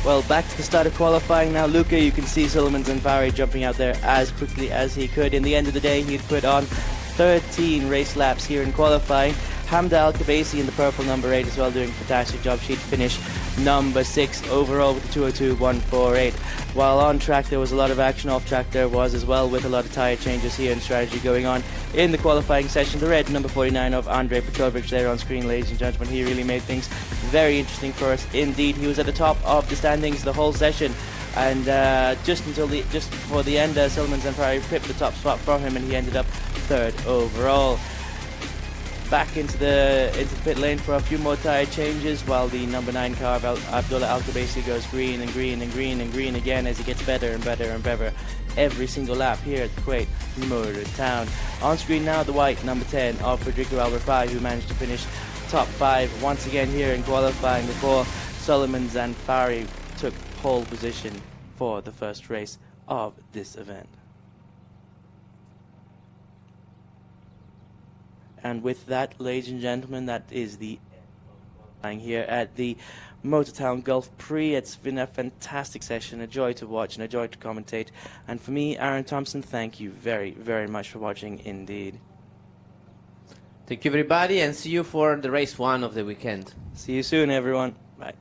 Well, back to the start of qualifying now. Luca, you can see Suleiman Zanfari jumping out there as quickly as he could. In the end of the day, he'd put on 13 race laps here in qualifying. Hamda Al-Kabasi in the purple number 8 as well, doing a fantastic job. She'd finish number 6 overall with the 202.148. While on track, there was a lot of action. Off track there was as well, with a lot of tyre changes here and strategy going on in the qualifying session. The red number 49 of Andrei Petrovic there on screen, ladies and gentlemen. He really made things very interesting for us indeed. He was at the top of the standings the whole session, and just before the end, Suleiman Zanfari pipped the top spot from him, and he ended up 3rd overall. Back into the pit lane for a few more tyre changes, while the number 9 car of Abdullah Al-Kabasi goes green and green and green and green again as he gets better and better and better every single lap here at the Kuwait Motor Town. On screen now, the white number 10 of Federico Al-Rafai, who managed to finish top 5 once again here in qualifying before Suleiman Zanfari took pole position for the first race of this event. And with that, ladies and gentlemen, that is the end here at the Motor Town Gulf Prix. It's been a fantastic session, a joy to watch and a joy to commentate. And for me, Aaron Thompson, thank you very, very much for watching indeed. Thank you, everybody, and see you for the race 1 of the weekend. See you soon, everyone. Bye.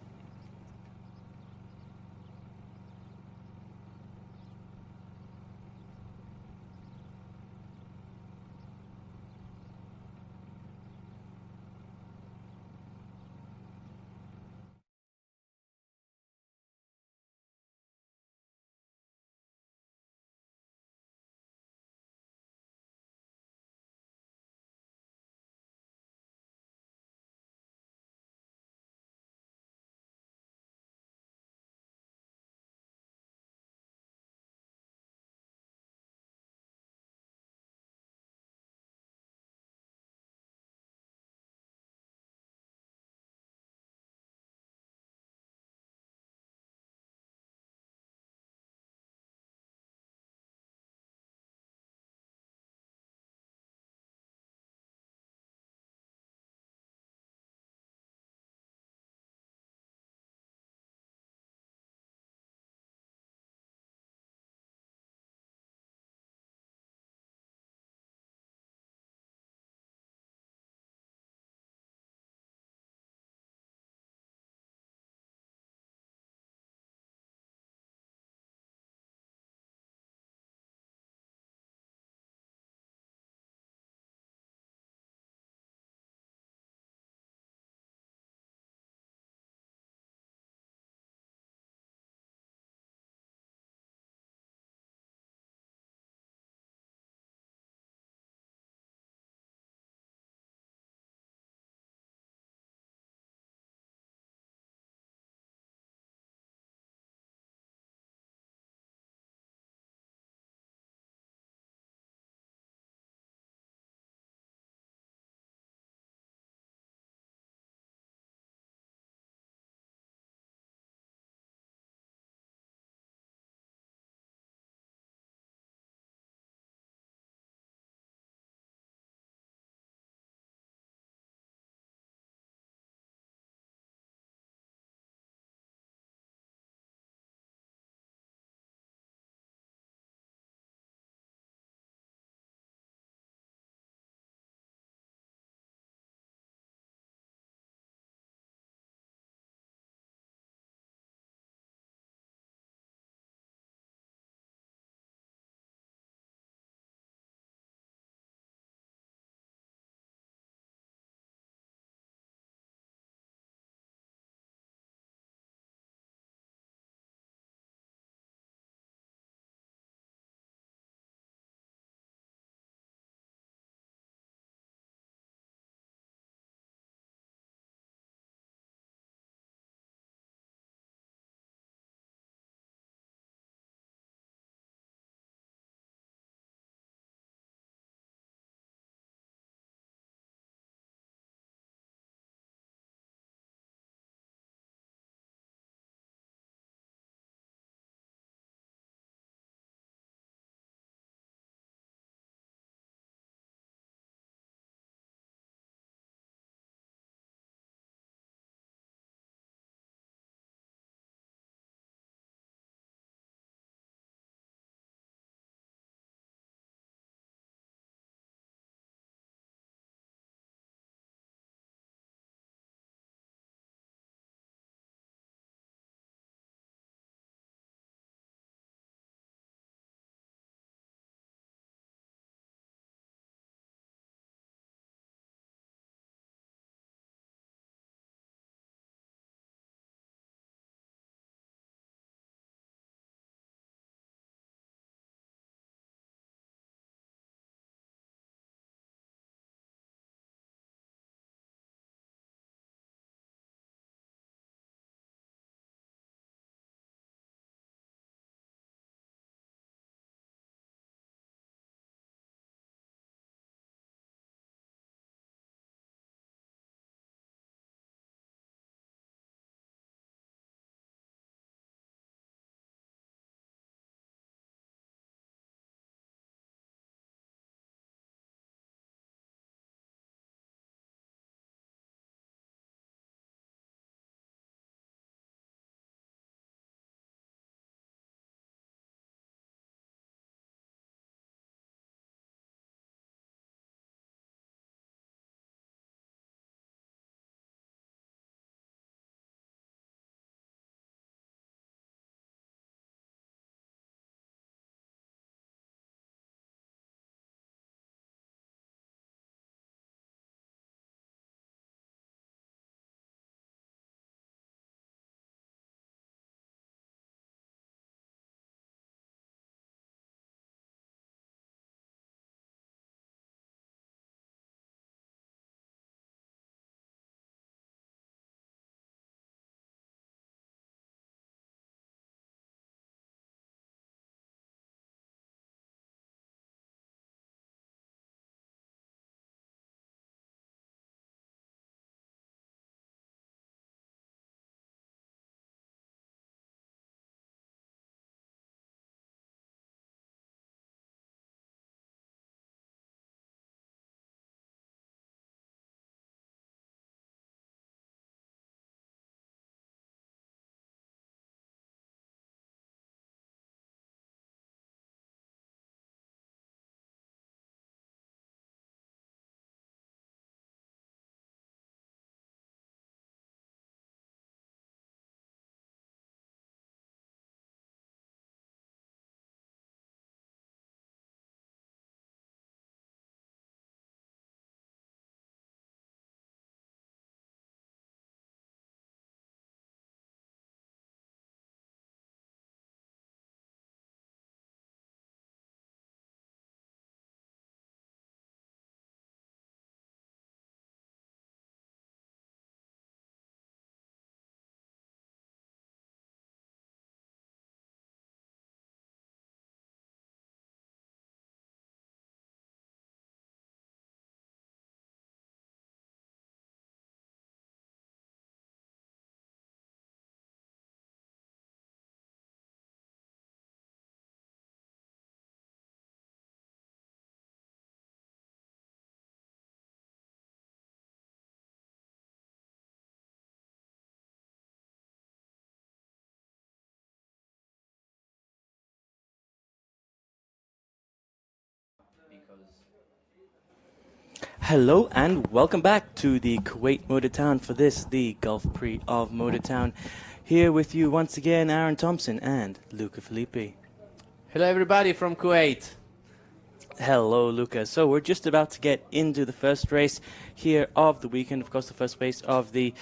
Hello and welcome back to the Kuwait Motor Town for this, the Gulf Prix of Motor Town. Here with you once again, Aaron Thompson and Luca Filippi. Hello everybody from Kuwait. Hello, Luca. So we're just about to get into the first race here of the weekend. Of course, the first race of the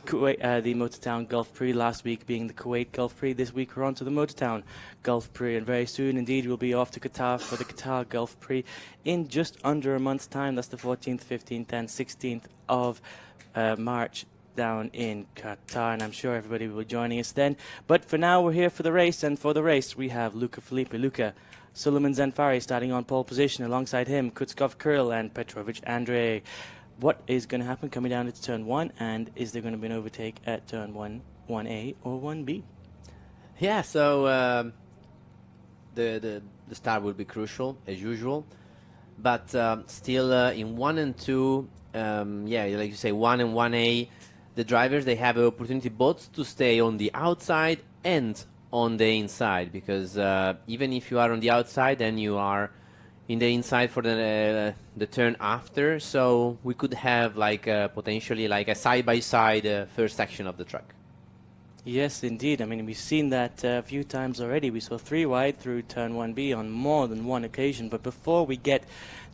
Kuwait, the Motor Town Gulf Prix. Last week being the Kuwait Gulf Prix. This week we're on to the Motor Town Gulf Prix, and very soon indeed we'll be off to Qatar for the Qatar Gulf Prix in just under a month's time. That's the 14th, 15th, and 16th of March down in Qatar, and I'm sure everybody will be joining us then. But for now, we're here for the race, and for the race we have Luca Filippi. Luca, Suleiman Zanfari starting on pole position. Alongside him, Kutskov Kirill and Petrovic Andrei. What is going to happen coming down into turn 1, and is there going to be an overtake at turn 1, 1A or 1B? Yeah, so the start will be crucial as usual, but still in 1 and 2, yeah, like you say, 1 and 1A, the drivers, they have an opportunity both to stay on the outside and on the inside, because even if you are on the outside, then you are in the inside for the turn after. So we could have like potentially like a side-by-side first section of the track. Yes, indeed. I mean, we've seen that a few times already. We saw 3 wide through turn 1B on more than one occasion. But before we get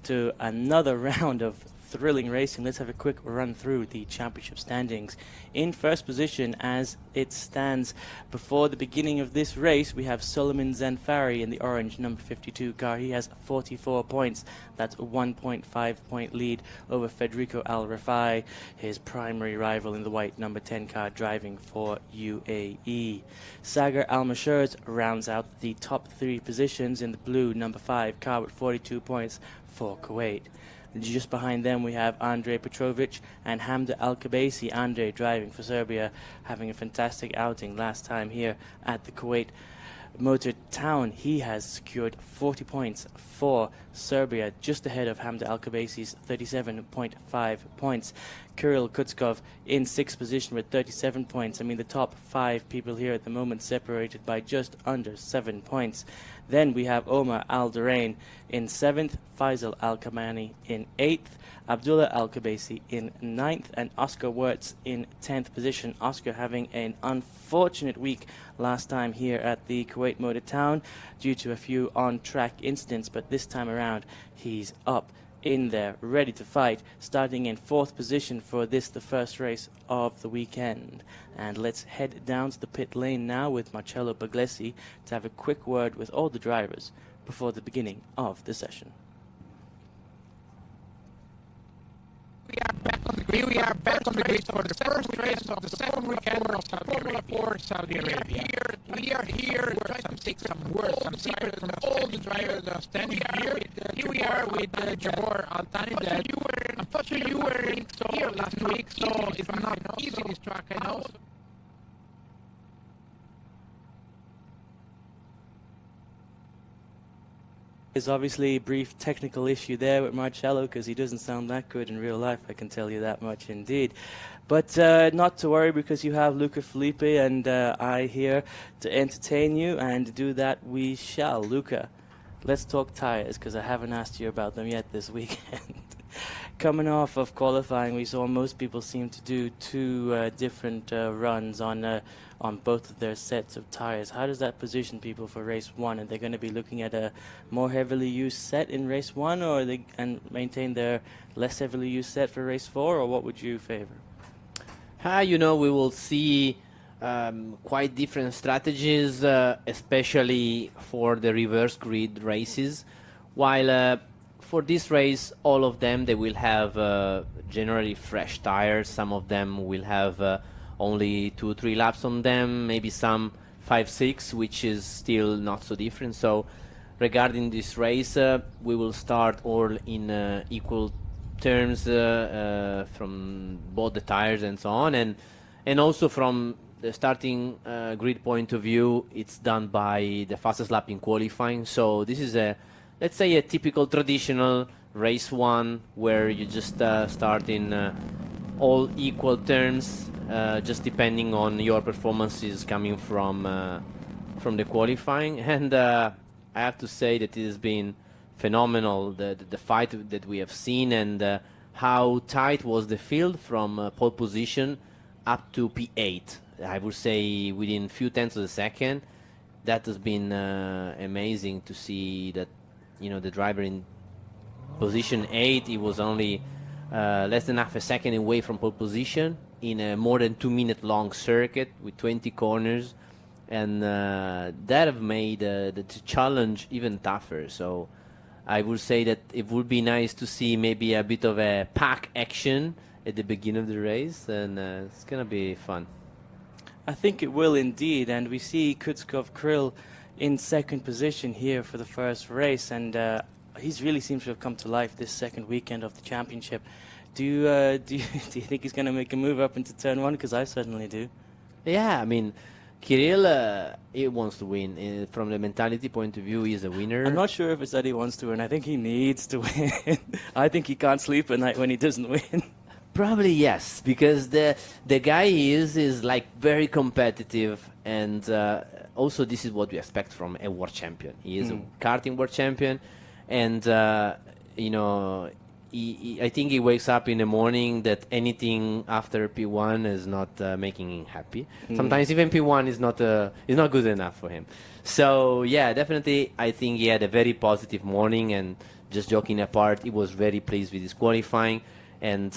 to another round of thrilling racing, let's have a quick run through the championship standings. In first position, as it stands before the beginning of this race, we have Suleiman Zanfari in the orange number 52 car. He has 44 points. That's a 1.5 point lead over Federico Al Rafai, his primary rival in the white number 10 car driving for UAE. Saqer Almaosherji rounds out the top 3 positions in the blue number 5 car with 42 points for Kuwait. Just behind them we have Andrei Petrovic and Hamda Al-Kabaisi. Andrei driving for Serbia, having a fantastic outing last time here at the Kuwait Motor Town. He has secured 40 points for Serbia, just ahead of Hamda Al-Kabaisi's 37.5 points. Kirill Kutskov in 6th position with 37 points. I mean, the top 5 people here at the moment separated by just under 7 points. Then we have Omar Al-Durain in 7th, Faisal Al-Kamani in 8th, Abdullah Al-Kabaisi in 9th, and Oscar Wirtz in 10th position. Oscar having an unfortunate week last time here at the Kuwait Motor Town due to a few on-track incidents, but this time around he's up in there, ready to fight, starting in 4th position for this, the first race of the weekend. And let's head down to the pit lane now with Marcello Puglisi to have a quick word with all the drivers before the beginning of the session. We are back on the grid for the first race of the second weekend of Formula 4 Saudi Arabia. We are here trying to take some words, some secrets from all the drivers that are standing here. Here we are with Jabor Altani. Unfortunately, you were here last week, so it's not easy this track, I know. There's obviously a brief technical issue there with Marcello because he doesn't sound that good in real life, I can tell you that much indeed. But not to worry, because you have Luca Filippi and I here to entertain you, and do that we shall. Luca, let's talk tyres, because I haven't asked you about them yet this weekend. Coming off of qualifying, we saw most people seem to do 2 different runs on both of their sets of tyres. How does that position people for race 1? Are they going to be looking at a more heavily used set in race 1, or and maintain their less heavily used set for race 4, or what would you favor? You know, we will see quite different strategies, especially for the reverse grid races. While for this race, all of them, they will have generally fresh tires. Some of them will have only 2-3 laps on them, maybe some 5-6, which is still not so different. So regarding this race, we will start all in equal terms from both the tires and so on, and also from the starting grid point of view, it's done by the fastest lap in qualifying. So this is a, let's say, a typical traditional race 1 where you just start in all equal terms, just depending on your performances coming from the qualifying. And I have to say that it has been phenomenal, the fight that we have seen, and how tight was the field from pole position up to P8. I would say within few tenths of a second. That has been amazing to see that, the driver in position 8, he was only less than half a second away from pole position in a more than 2-minute long circuit with 20 corners, and that have made the challenge even tougher. So I would say that it would be nice to see maybe a bit of a pack action at the beginning of the race, and it's gonna be fun. I think it will indeed, and we see Kutskov Krill in second position here for the first race, and he's really seems to have come to life this second weekend of the championship. Do you think he's going to make a move up into turn 1? Because I certainly do. Yeah, I mean, Kirill, he wants to win. From the mentality point of view, he's a winner. I'm not sure if it's that he wants to win. I think he needs to win. I think he can't sleep at night when he doesn't win. Probably yes, because the guy is like very competitive, and also this is what we expect from a world champion. He is a karting world champion, and I think he wakes up in the morning that anything after P1 is not making him happy. Sometimes even P1 is not good enough for him. So yeah, definitely I think he had a very positive morning, and just joking apart, he was very pleased with his qualifying. And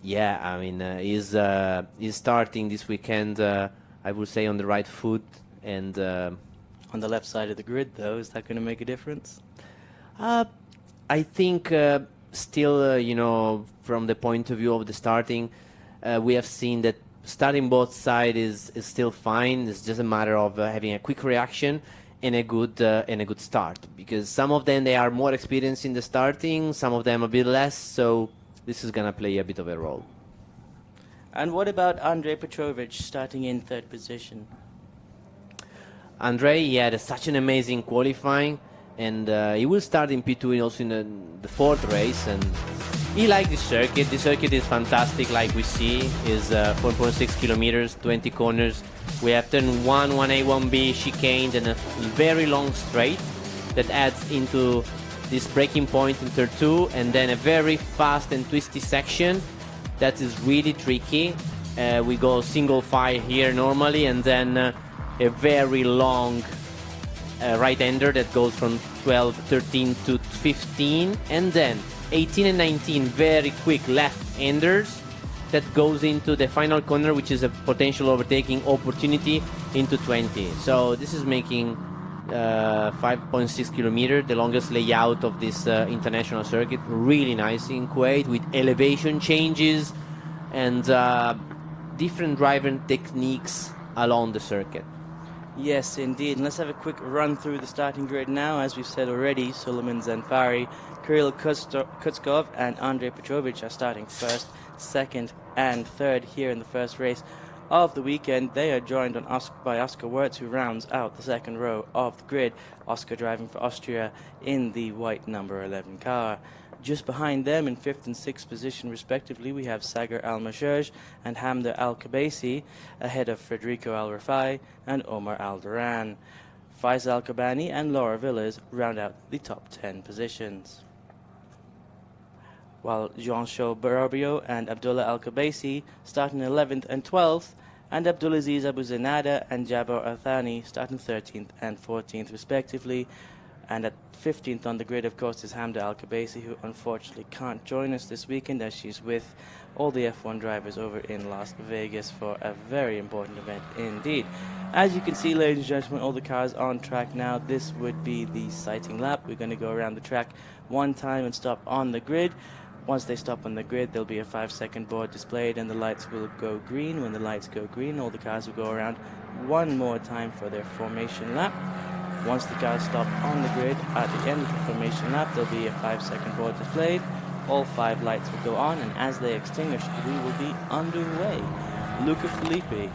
yeah, I mean, he's starting this weekend, I would say, on the right foot. And on the left side of the grid, though, is that going to make a difference? I think still, from the point of view of the starting, we have seen that starting both sides is still fine. It's just a matter of having a quick reaction and a good start. Because some of them, they are more experienced in the starting, some of them a bit less. So this is going to play a bit of a role. And what about Andrei Petrovic starting in third position? Andrei, he had such an amazing qualifying, and he will start in P2 also in the fourth race, and he liked the circuit. The circuit is fantastic, like we see, is 4.6 kilometers, 20 corners. We have turn 1, 1A, 1B, chicane, and a very long straight that adds into this braking point in turn 2, and then a very fast and twisty section that is really tricky. We go single file here normally, and then a very long right-hander that goes from 12, 13 to 15, and then 18 and 19 very quick left-handers that goes into the final corner, which is a potential overtaking opportunity into 20. So this is making 5.6 kilometers, the longest layout of this international circuit. Really nice in Kuwait, with elevation changes and different driving techniques along the circuit. Yes, indeed. And let's have a quick run through the starting grid now. As we've said already, Suleiman Zanfari, Kirill Kutskov and Andrei Petrovic are starting first, second and third here in the first race of the weekend. They are joined by Oscar Wirtz, who rounds out the second row of the grid. Oscar driving for Austria in the white number 11 car. Just behind them in 5th and 6th position respectively, we have Saqer Almaosherji and Hamda Al-Kabaisi, ahead of Federico Al-Rafai and Omar Al-Duran. Faisal Al-Kabani and Laura Villas round out the top 10 positions, while Jean-Charles Barabio and Abdullah Al-Kabaisi start in 11th and 12th, and Abdulaziz Abu Zanada and Jabbar Al-Thani start in 13th and 14th respectively. And at 15th on the grid, of course, is Hamda Al-Kabaisi, who unfortunately can't join us this weekend as she's with all the F1 drivers over in Las Vegas for a very important event indeed. As you can see, ladies and gentlemen, all the cars on track now. This would be the sighting lap. We're going to go around the track one time and stop on the grid. Once they stop on the grid, there'll be a 5-second board displayed and the lights will go green. When the lights go green, all the cars will go around one more time for their formation lap. Once the cars stop on the grid, at the end of the formation lap, there'll be a 5-second board displayed. All 5 lights will go on, and as they extinguish, we will be underway. Luca Filippi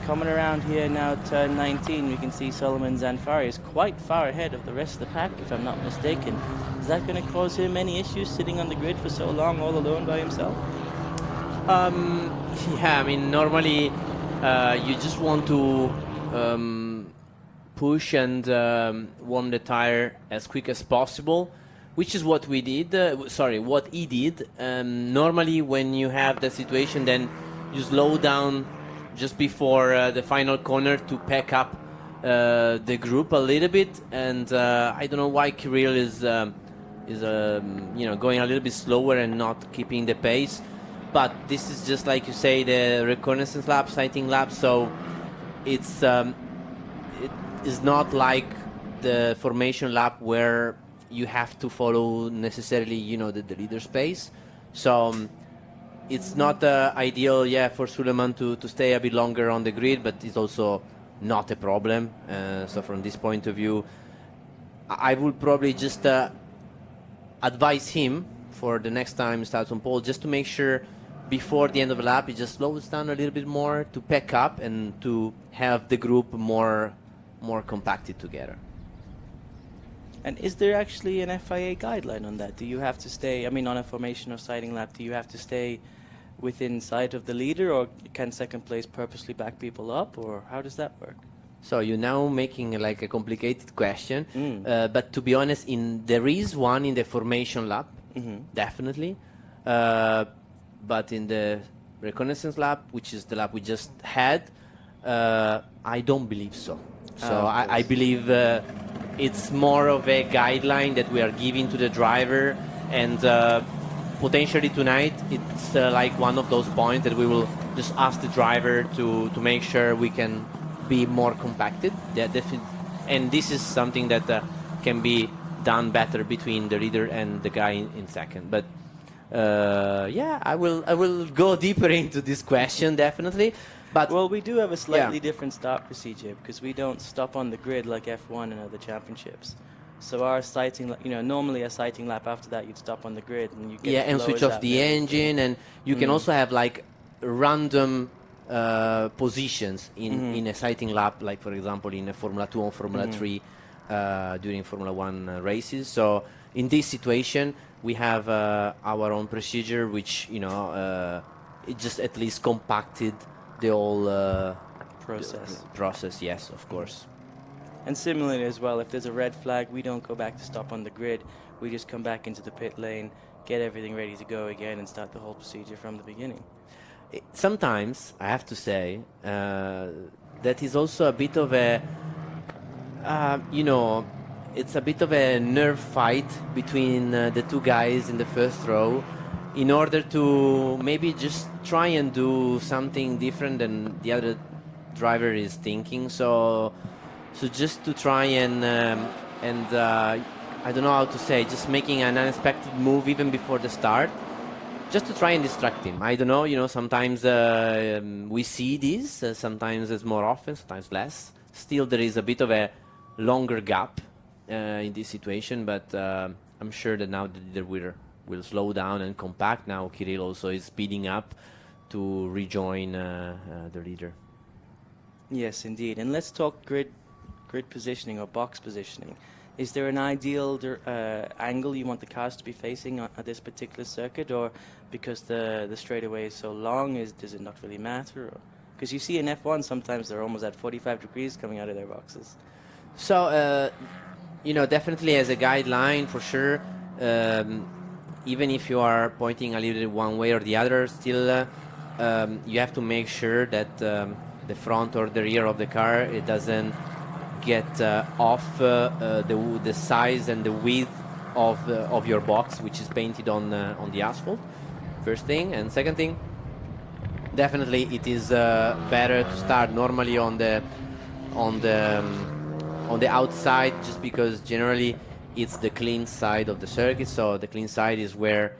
coming around here now, turn 19. We can see Suleiman Zanfari is quite far ahead of the rest of the pack, if I'm not mistaken. Is that going to cause him any issues sitting on the grid for so long, all alone by himself? Yeah, I mean, normally you just want to push and warm the tire as quick as possible, which is what we did. What he did. Normally, when you have the situation, then you slow down just before the final corner to pack up the group a little bit. And I don't know why Kirill is going a little bit slower and not keeping the pace. But this is just like you say, the reconnaissance lap, sighting lap. So it is not like the formation lap where you have to follow necessarily, the leader's pace. So it's not ideal, for Suleiman to stay a bit longer on the grid, but it's also not a problem. So from this point of view, I would probably just advise him for the next time he starts on pole, just to make sure before the end of the lap he just slows down a little bit more to pack up and to have the group more compacted together. And is there actually an FIA guideline on that? Do you have to stay, on a formation or sighting lap, do you have to stay within sight of the leader, or can second place purposely back people up, or how does that work? So you're now making like a complicated question, but to be honest, there is one in the formation lap, definitely, but in the reconnaissance lap, which is the lap we just had, I don't believe so. So I believe it's more of a guideline that we are giving to the driver, and potentially tonight it's like one of those points that we will just ask the driver to make sure we can be more compacted. And this is something that can be done better between the leader and the guy in second. But I will go deeper into this question, definitely. But well, we do have a slightly different start procedure, because we don't stop on the grid like F1 and other championships. So our sighting, normally a sighting lap after that, you'd stop on the grid and you get and switch off the engine, and you can also have like random positions in a sighting lap, like for example in a Formula 2 or Formula 3 during Formula 1 races. So in this situation, we have our own procedure, which it just at least compacted the whole process. Yes, of course. And similarly as well, if there's a red flag, we don't go back to stop on the grid. We just come back into the pit lane, get everything ready to go again, and start the whole procedure from the beginning. Sometimes, I have to say, that is also a bit of a, it's a bit of a nerve fight between the two guys in the first row, in order to maybe just try and do something different than the other driver is thinking. So just to try and I don't know how to say, just making an unexpected move even before the start, just to try and distract him. I don't know, sometimes we see this, sometimes it's more often, sometimes less. Still, there is a bit of a longer gap in this situation, but I'm sure that now the leader will slow down and compact. Now Kirill also is speeding up to rejoin the leader. Yes, indeed. And let's talk grid positioning or box positioning. Is there an ideal angle you want the cars to be facing on this particular circuit, or because the straightaway is so long, does it not really matter? Because you see in F1 sometimes they're almost at 45 degrees coming out of their boxes. So, definitely as a guideline for sure, even if you are pointing a little bit one way or the other, still you have to make sure that the front or the rear of the car, it doesn't get off the size and the width of your box, which is painted on the asphalt. First thing, and second thing, definitely it is better to start normally on the outside, just because generally it's the clean side of the circuit. So the clean side is where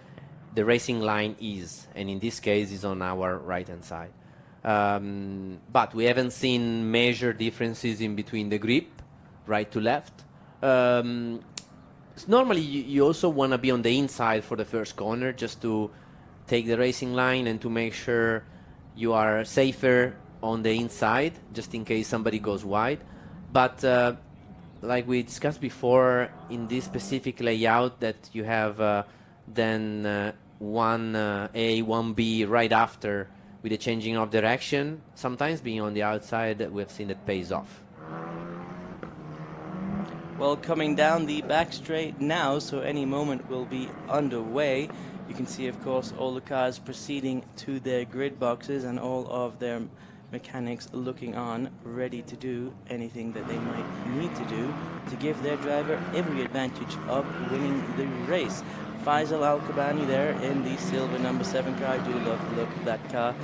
the racing line is, and in this case is on our right hand side. But we haven't seen major differences in between the grip, right to left. Normally you also want to be on the inside for the first corner, just to take the racing line and to make sure you are safer on the inside, just in case somebody goes wide. But like we discussed before, in this specific layout that you have then 1A, 1B right after, with the changing of direction, sometimes being on the outside, we've seen that pays off. Well, coming down the back straight now, so any moment will be underway. You can see, of course, all the cars proceeding to their grid boxes and all of their mechanics looking on, ready to do anything that they might need to do to give their driver every advantage of winning the race. Faisal Al-Kabani there in the silver number 7 car. I do love the look of that car,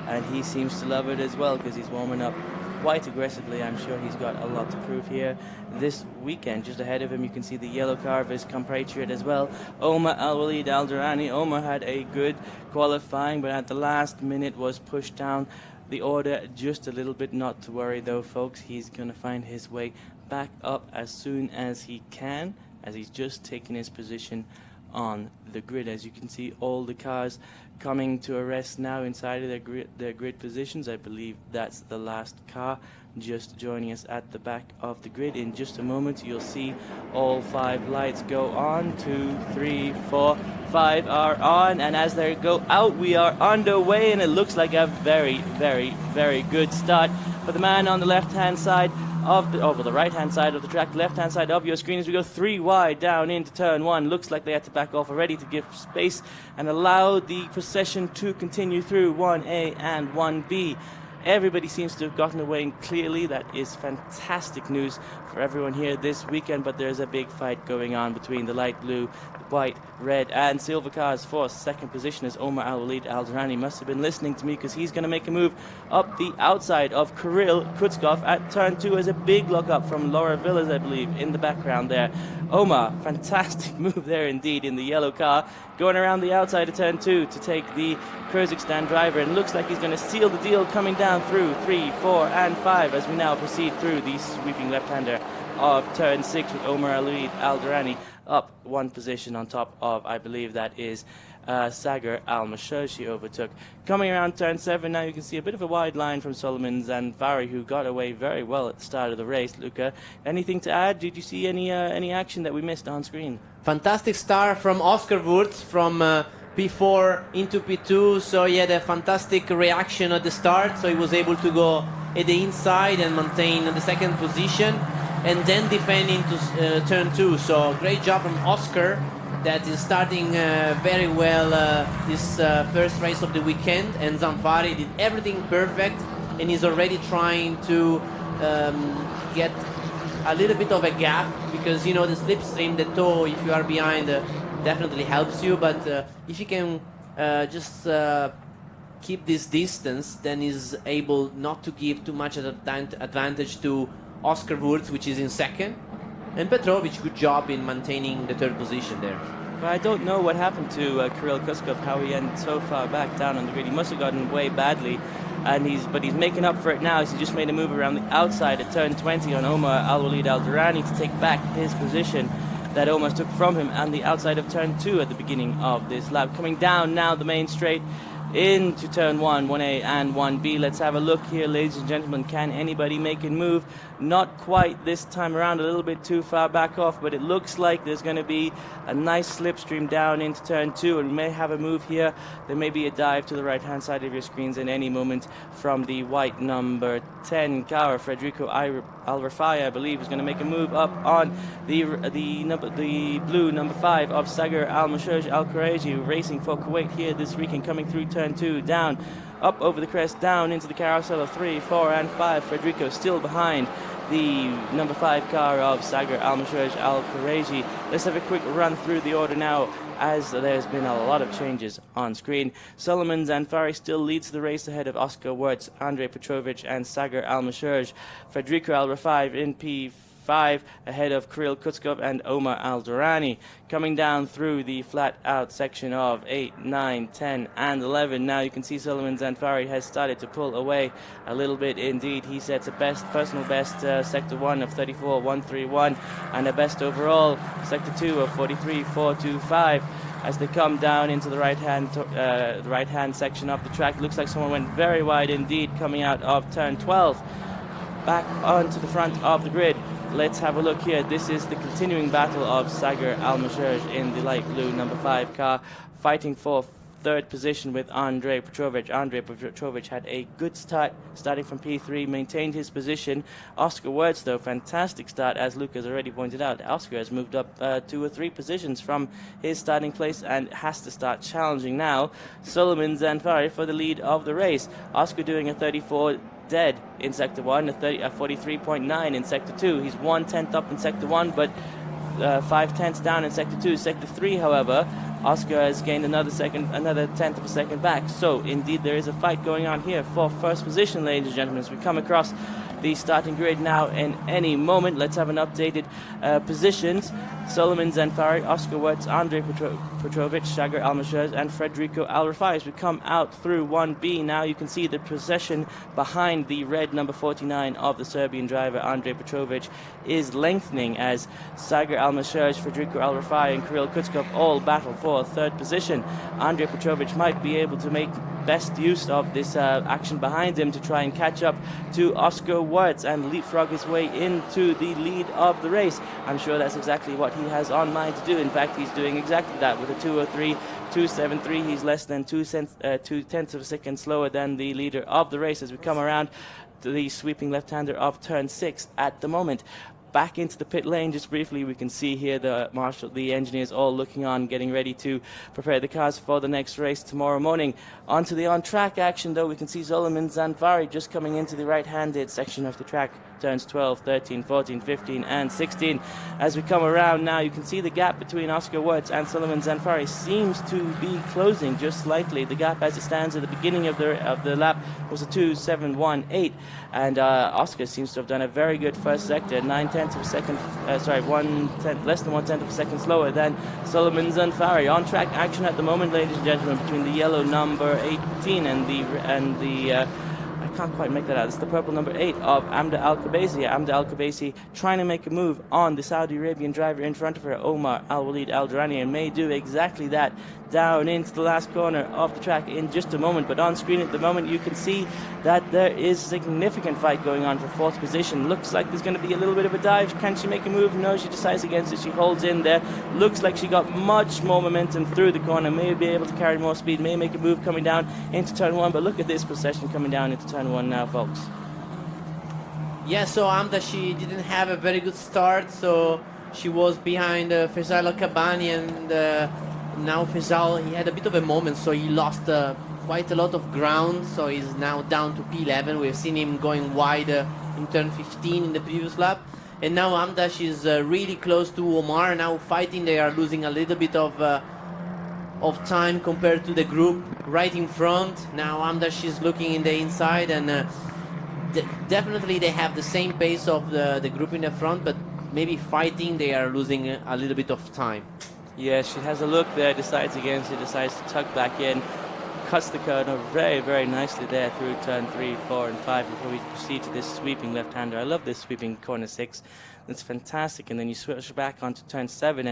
and he seems to love it as well because he's warming up quite aggressively. I'm sure he's got a lot to prove here this weekend. Just ahead of him, you can see the yellow car of his compatriot as well, Omar Al-Walid Al-Durrani. Omar had a good qualifying, but at the last minute was pushed down the order just a little bit. Not to worry though, folks. He's going to find his way back up as soon as he can, as he's just taken his position on the grid. As you can see, all the cars coming to a rest now inside of their grid positions. I believe that's the last car just joining us at the back of the grid. In just a moment, you'll see all 5 lights go on. 2, 3, 4, 5 are on, and as they go out, we are underway, and it looks like a very, very, very good start for the man on the left-hand side of the right-hand side of the track, left-hand side of your screen, as we go 3 wide down into turn 1. Looks like they had to back off already to give space and allow the procession to continue through 1A and 1B. Everybody seems to have gotten away clearly. That is fantastic news for everyone here this weekend, but there's a big fight going on between the light blue, white, red and silver cars for second position, as Omar Al-Walid Al-Durrani must have been listening to me, because he's going to make a move up the outside of Kirill Kutskov at turn 2 as a big look up from Laura Villas, I believe, in the background there. Omar, fantastic move there indeed in the yellow car, going around the outside of turn 2 to take the Kyrgyzstan driver, and looks like he's going to seal the deal coming down through 3, 4 and 5 as we now proceed through the sweeping left-hander of turn 6 with Omar Al-Walid Al-Durrani up 1 position on top of, I believe that is Saqer Almaosherji overtook. Coming around turn 7 now, you can see a bit of a wide line from Solomon Zanfari, who got away very well at the start of the race. Luca, anything to add? Did you see any action that we missed on screen? Fantastic start from Oscar Wurz from P4 into P2, so he had a fantastic reaction at the start, so he was able to go at the inside and maintain the second position, and then defend into turn 2. So great job from Oscar, that is starting very well this first race of the weekend, and Zanfari did everything perfect, and he's already trying to get a little bit of a gap, because you know the slipstream, the toe, if you are behind, definitely helps you, but if you can just keep this distance, then he's able not to give too much advantage to Oscar Wurz, which is in second, and Petrovic, good job in maintaining the third position there. But I don't know what happened to Kirill Kutskov, how he ended so far back down on the grid. He must have gotten away badly, and he's making up for it now, as he just made a move around the outside at turn 20 on Omar Al-Walid Al-Durrani to take back his position that almost took from him on the outside of turn 2 at the beginning of this lap. Coming down now the main straight into turn 1, 1A and 1B. Let's have a look here, ladies and gentlemen. Can anybody make a move? Not quite this time around, a little bit too far back off, but it looks like there's going to be a nice slipstream down into turn 2, and we may have a move here. There may be a dive to the right-hand side of your screens at any moment from the white number 10 car. Federico Al-Rafai, I believe, is going to make a move up on the blue number 5 of Saqer Almaosherji Al-Kuraiji, racing for Kuwait here this weekend, coming through turn 2, down, up over the crest, down into the carousel of 3, 4 and 5. Federico still behind the number 5 car of Saqer Almaosherji Al-Kuraiji. Let's have a quick run through the order now, as there's been a lot of changes on screen. Solomon Zanfari still leads the race ahead of Oscar Wurz, Andrei Petrovic and Saqer Almaosherji. Federico Al-Rafai in P5 ahead of Kirill Kutskov and Omar Al-Durrani. Coming down through the flat out section of 8, 9, 10 and 11. Now you can see Solomon Zanfari has started to pull away a little bit indeed. He sets a personal best sector 1 of 34.131 and a best overall sector 2 of 43.425. As they come down into the right hand section of the track. Looks like someone went very wide indeed, coming out of turn 12 back onto the front of the grid. Let's have a look here. This is the continuing battle of Saqer Almaosherji in the light blue number 5 car, fighting for third position with Andrei Petrovic. Andrei Petrovic had a good start, starting from P3, maintained his position. Oscar Wirtz, though, fantastic start, as Luke has already pointed out. Oscar has moved up 2 or 3 positions from his starting place and has to start challenging now Suleiman Zanfari for the lead of the race. Oscar doing a 34 dead in Sector 1, a 43.9 in Sector 2. He's 1/10 up in Sector 1, but 5/10 down in Sector 2. Sector 3, however, Oscar has gained another 1/10 of a second back. So, indeed, there is a fight going on here for first position, ladies and gentlemen, as we come across the starting grid now in any moment. Let's have an updated positions. Suleiman Zanfari, Oscar Wirtz, Andrei Petrovic, Saqer Almaosherji, and Federico Al-Rafai. As we come out through 1B now, you can see the procession behind the red number 49 of the Serbian driver, Andrei Petrovic, is lengthening as Saqer Almaosherji, Federico Al-Rafai, and Kirill Kutskov all battle for third position. Andrei Petrovic might be able to make best use of this action behind him to try and catch up to Oscar Wirtz and leapfrog his way into the lead of the race. I'm sure that's exactly what he has on mind to do. In fact, he's doing exactly that with a 2:03, 2:73. He's less than 2/10 of a second slower than the leader of the race as we come around to the sweeping left-hander of turn 6 at the moment. Back into the pit lane just briefly, we can see here the engineers all looking on, getting ready to prepare the cars for the next race tomorrow morning. Onto the on-track action, though, we can see Suleiman Zanfari just coming into the right-handed section of the track, turns 12, 13, 14, 15 and 16. As we come around now, you can see the gap between Oscar Wirtz and Suleiman Zanfari seems to be closing just slightly. The gap as it stands at the beginning of the lap was a 2:7.18, and Oscar seems to have done a very good first sector, 9/10 of a second, less than 1/10 of a second slower than Suleiman Zanfari. On-track action at the moment, ladies and gentlemen, between the yellow number 18 and the I can't quite make that out. It's the purple number 8 of Amda Al-Khabaisi. Amda Al-Khabaisi trying to make a move on the Saudi Arabian driver in front of her, Omar Al-Walid Al-Durrani, and may do exactly that down into the last corner of the track in just a moment. But on screen at the moment, you can see that there is significant fight going on for fourth position. Looks like there's going to be a little bit of a dive. Can she make a move? No, she decides against it. She holds in there. Looks like she got much more momentum through the corner. May be able to carry more speed. May make a move coming down into turn 1. But look at this procession coming down into turn 1 now, folks. Yeah, so Amda, she didn't have a very good start, so she was behind Faisal Al-Kabani, and now Faisal, he had a bit of a moment, so he lost quite a lot of ground, so he's now down to P11. We've seen him going wide in turn 15 in the previous lap, and now Amda, she's really close to Omar, now fighting. They are losing a little bit of time compared to the group right in front. Now Amda, she's looking in the inside, and definitely they have the same pace of the group in the front, but maybe fighting, they are losing a little bit of time. Yeah, she has a look there, decides against it, decides to tuck back in, cuts the corner very, very nicely there through turn 3, 4 and 5 before we proceed to this sweeping left-hander. I love this sweeping corner 6. It's fantastic. And then you switch back onto turn 7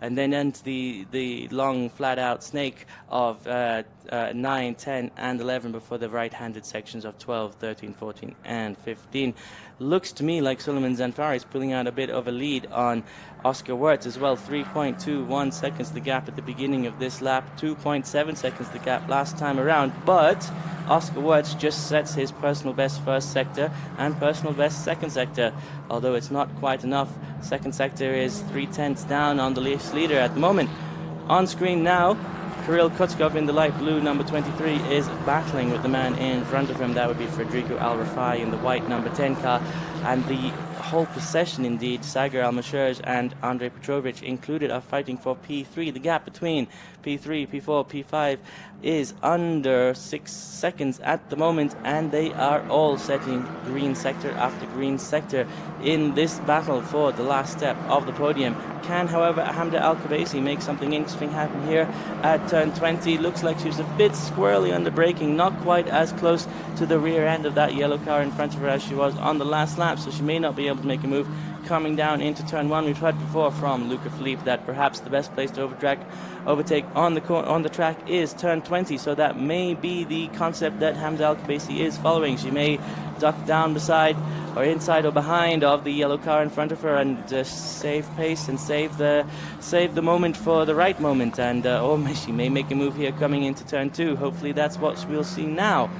and then into the long flat-out snake of 9, 10 and 11 before the right-handed sections of 12, 13, 14 and 15. Looks to me like Suleiman Zanfari is pulling out a bit of a lead on Oscar Wirtz as well. 3.21 seconds the gap at the beginning of this lap, 2.7 seconds the gap last time around, but Oscar Wirtz just sets his personal best first sector and personal best second sector, although it's not quite enough. Second sector is 3/10 down on the leader at the moment. On screen now, Kirill Kutskov in the light blue number 23 is battling with the man in front of him. That would be Federico Al-Rafai in the white number 10 car, and the whole procession indeed, Saqer Almaosherji and Andrei Petrovic included, are fighting for P3. The gap between P3, P4, P5 is under 6 seconds at the moment, and they are all setting green sector after green sector in this battle for the last step of the podium. Can, however, Hamda Al-Khabaisi make something interesting happen here at turn 20? Looks like she's a bit squirrely on the braking, not quite as close to the rear end of that yellow car in front of her as she was on the last lap, so she may not be able to make a move coming down into turn 1. We've heard before from Luca Philippe that perhaps the best place to overtake on the track is turn 20, so that may be the concept that Hamda Al-Khabaisi is following. She may duck down beside or inside or behind of the yellow car in front of her, and just save pace and save the moment for the right moment. And she may make a move here coming into turn 2. Hopefully that's what we'll see now.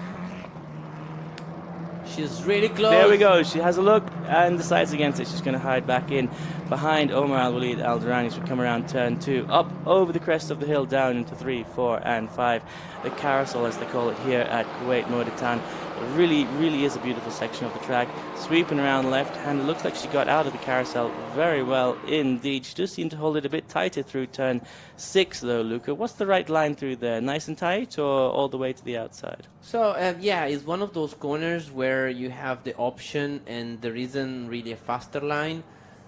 She's really close. There we go. She has a look and decides against it. She's going to hide back in behind Omar Al-Walid Al-Durrani as we come around turn 2. Up over the crest of the hill, down into 3, 4 and 5. The carousel, as they call it here at Kuwait Motor Town. It really is a beautiful section of the track. Sweeping around left hand. It looks like she got out of the carousel very well indeed. She does seem to hold it a bit tighter through turn 6 though, Luca. What's the right line through there? Nice and tight or all the way to the outside? So yeah, it's one of those corners where you have the option and there isn't really a faster line.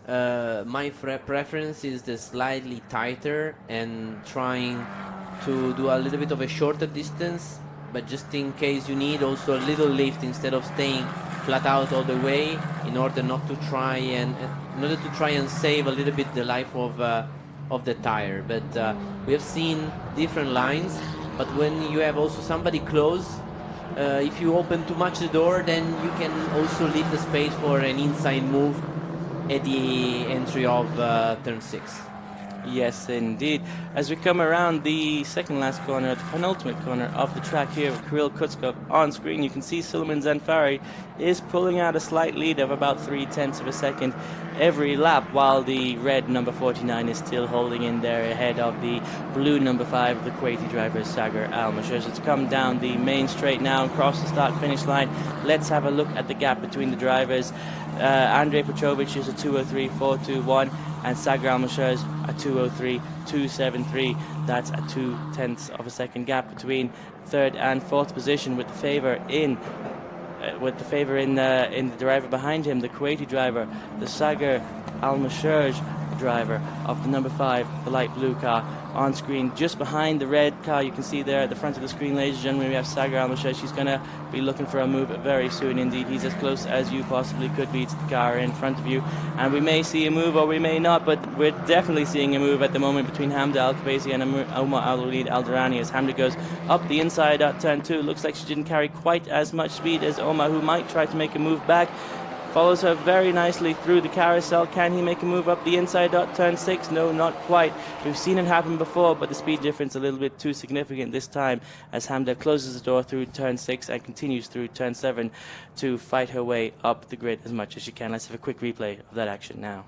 My preference is the slightly tighter and trying to do a little bit of a shorter distance, but just in case you need also a little lift instead of staying flat out all the way, in order not to try and save a little bit the life of the tire. But we have seen different lines, but when you have also somebody close, if you open too much the door, then you can also leave the space for an inside move at the entry of turn 6. Yes, indeed. As we come around the second last corner, the penultimate corner of the track here with Kirill Kutskov on screen, you can see Suleiman Zanfari is pulling out a slight lead of about 0.3 of a second every lap, while the red number 49 is still holding in there ahead of the blue number 5 of the Kuwaiti driver Saqer Almaosherji. It's come down the main straight now and cross the start-finish line. Let's have a look at the gap between the drivers. Andrei Petrovic is a 2:03.421 and Saqer Almaosherji a 2:03.273. That's a 0.2 of a second gap between third and fourth position, with the favour in the driver behind him, the Kuwaiti driver, the Saqer Almaosherji driver of the number 5, the light blue car, on screen just behind the red car. You can see there at the front of the screen, ladies and gentlemen, we have Saqer Almaosherji. She's going to be looking for a move very soon indeed. He's as close as you possibly could be to the car in front of you, and we may see a move or we may not, but we're definitely seeing a move at the moment between Hamda Al-Khabaisi and Omar Al-Walid Al-Durrani as Hamda goes up the inside at turn 2. Looks like she didn't carry quite as much speed as Omar, who might try to make a move back. Follows her very nicely through the carousel. Can he make a move up the inside dot turn 6? No, not quite. We've seen it happen before, but the speed difference a little bit too significant this time as Hamda closes the door through turn 6 and continues through turn 7 to fight her way up the grid as much as she can. Let's have a quick replay of that action now.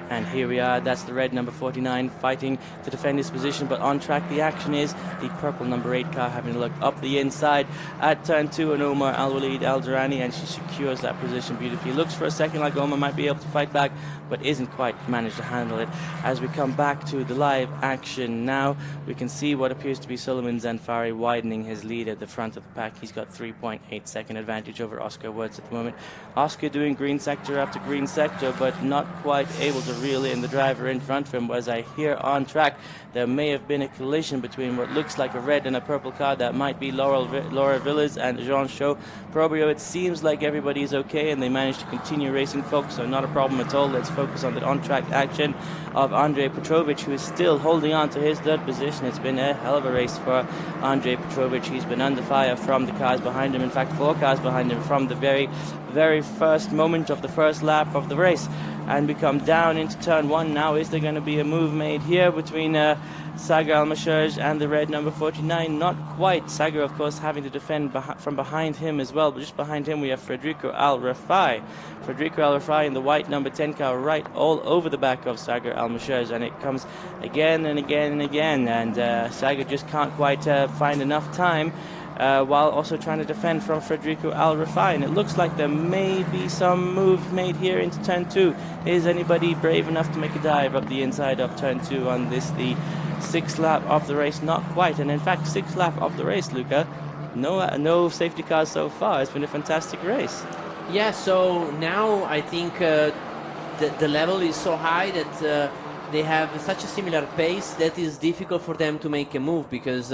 And here we are, that's the red number 49 fighting to defend his position, but on track the action is the purple number 8 car having a look up the inside at turn 2 and Omar Al-Walid Al-Durrani, and she secures that position beautifully. Looks for a second like Omar might be able to fight back, but isn't quite managed to handle it. As we come back to the live action now, we can see what appears to be Suleiman Zanfari widening his lead at the front of the pack. He's got 3.8 second advantage over Oscar Woods at the moment. Oscar doing green sector after green sector, but not quite able to reel in the driver in front of him. As I hear on track, there may have been a collision between what looks like a red and a purple car. That might be Laura Villas and Jean Chau Probio. It seems like everybody's okay and they managed to continue racing, folks, so not a problem at all. Let's focus on the on-track action of Andrei Petrovic, who is still holding on to his third position. It's been a hell of a race for Andrei Petrovic. He's been under fire from the cars behind him, in fact 4 cars behind him from the very first moment of the first lap of the race. And we come down into turn 1 now. Is there going to be a move made here between Saqer Almaosherji and the red number 49? Not quite. Saqer, of course, having to defend from behind him as well, but just behind him we have Federico Al-Rafai. Federico Al-Rafai in the white number 10 car right all over the back of Saqer Almaosherji, and it comes again and again and again, and Saqer just can't quite find enough time while also trying to defend from Federico Al-Rafai. And it looks like there may be some move made here into turn 2. Is anybody brave enough to make a dive up the inside of turn 2 on this, the 6th lap of the race? Not quite. And in fact, 6th lap of the race, Luca, no safety cars so far. It's been a fantastic race. Yeah, so now I think the level is so high that they have such a similar pace that is difficult for them to make a move, because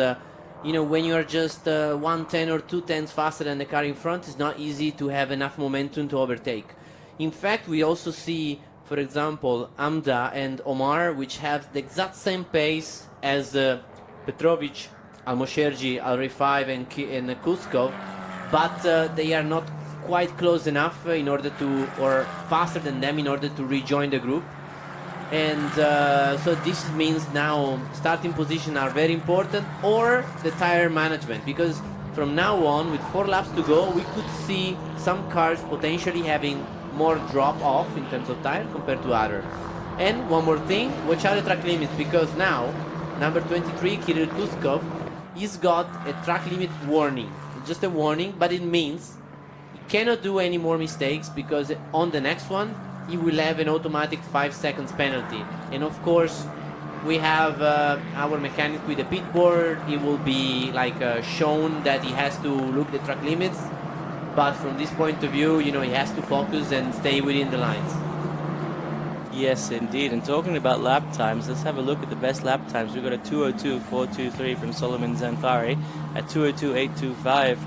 you know, when you are just 1/10 or 2/10 faster than the car in front, it's not easy to have enough momentum to overtake. In fact, we also see, for example, Hamda and Omar, which have the exact same pace as Petrovic, Almaosherji, Al-Rifai and Kuskov, but they are not quite close enough in order to, or faster than them in order to rejoin the group. And so this means now starting position are very important, or the tire management, because from now on, with 4 laps to go, we could see some cars potentially having more drop off in terms of tire compared to other. And one more thing, watch out the track limits, because now number 23 Kirill Kuskov, he's got a track limit warning. Just a warning, but it means he cannot do any more mistakes, because on the next one he will have an automatic 5 seconds penalty. And of course we have our mechanic with the pit board. He will be like shown that he has to look the track limits, but from this point of view, you know, he has to focus and stay within the lines. Yes, indeed. And talking about lap times, let's have a look at the best lap times. We've got a 2:02.423 from Solomon Zanfari, a 2:02.825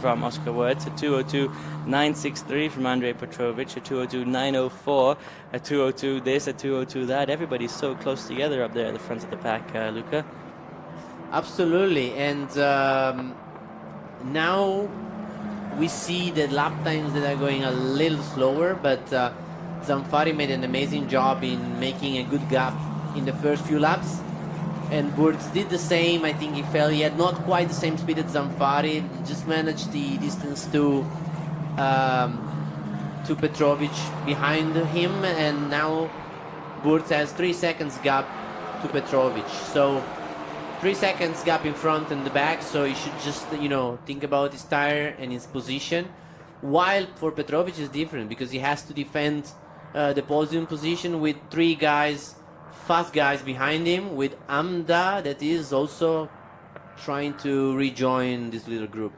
from Oscar Wirtz, a 2:02.963 from Andrei Petrovic, a 2:02.904, a 2:02 this, a 2:02 that. Everybody's so close together up there at the front of the pack, Luca. Absolutely. And now we see the lap times that are going a little slower, but Zanfari made an amazing job in making a good gap in the first few laps, and Wirtz did the same. I think he felt he had not quite the same speed as Zanfari, just managed the distance to Petrovic behind him, and now Wirtz has 3 seconds gap to Petrovic. So 3 seconds gap in front and the back, so he should just, you know, think about his tire and his position. While for Petrovic is different, because he has to defend the podium position with 3 guys, fast guys behind him, with Amda that is also trying to rejoin this little group.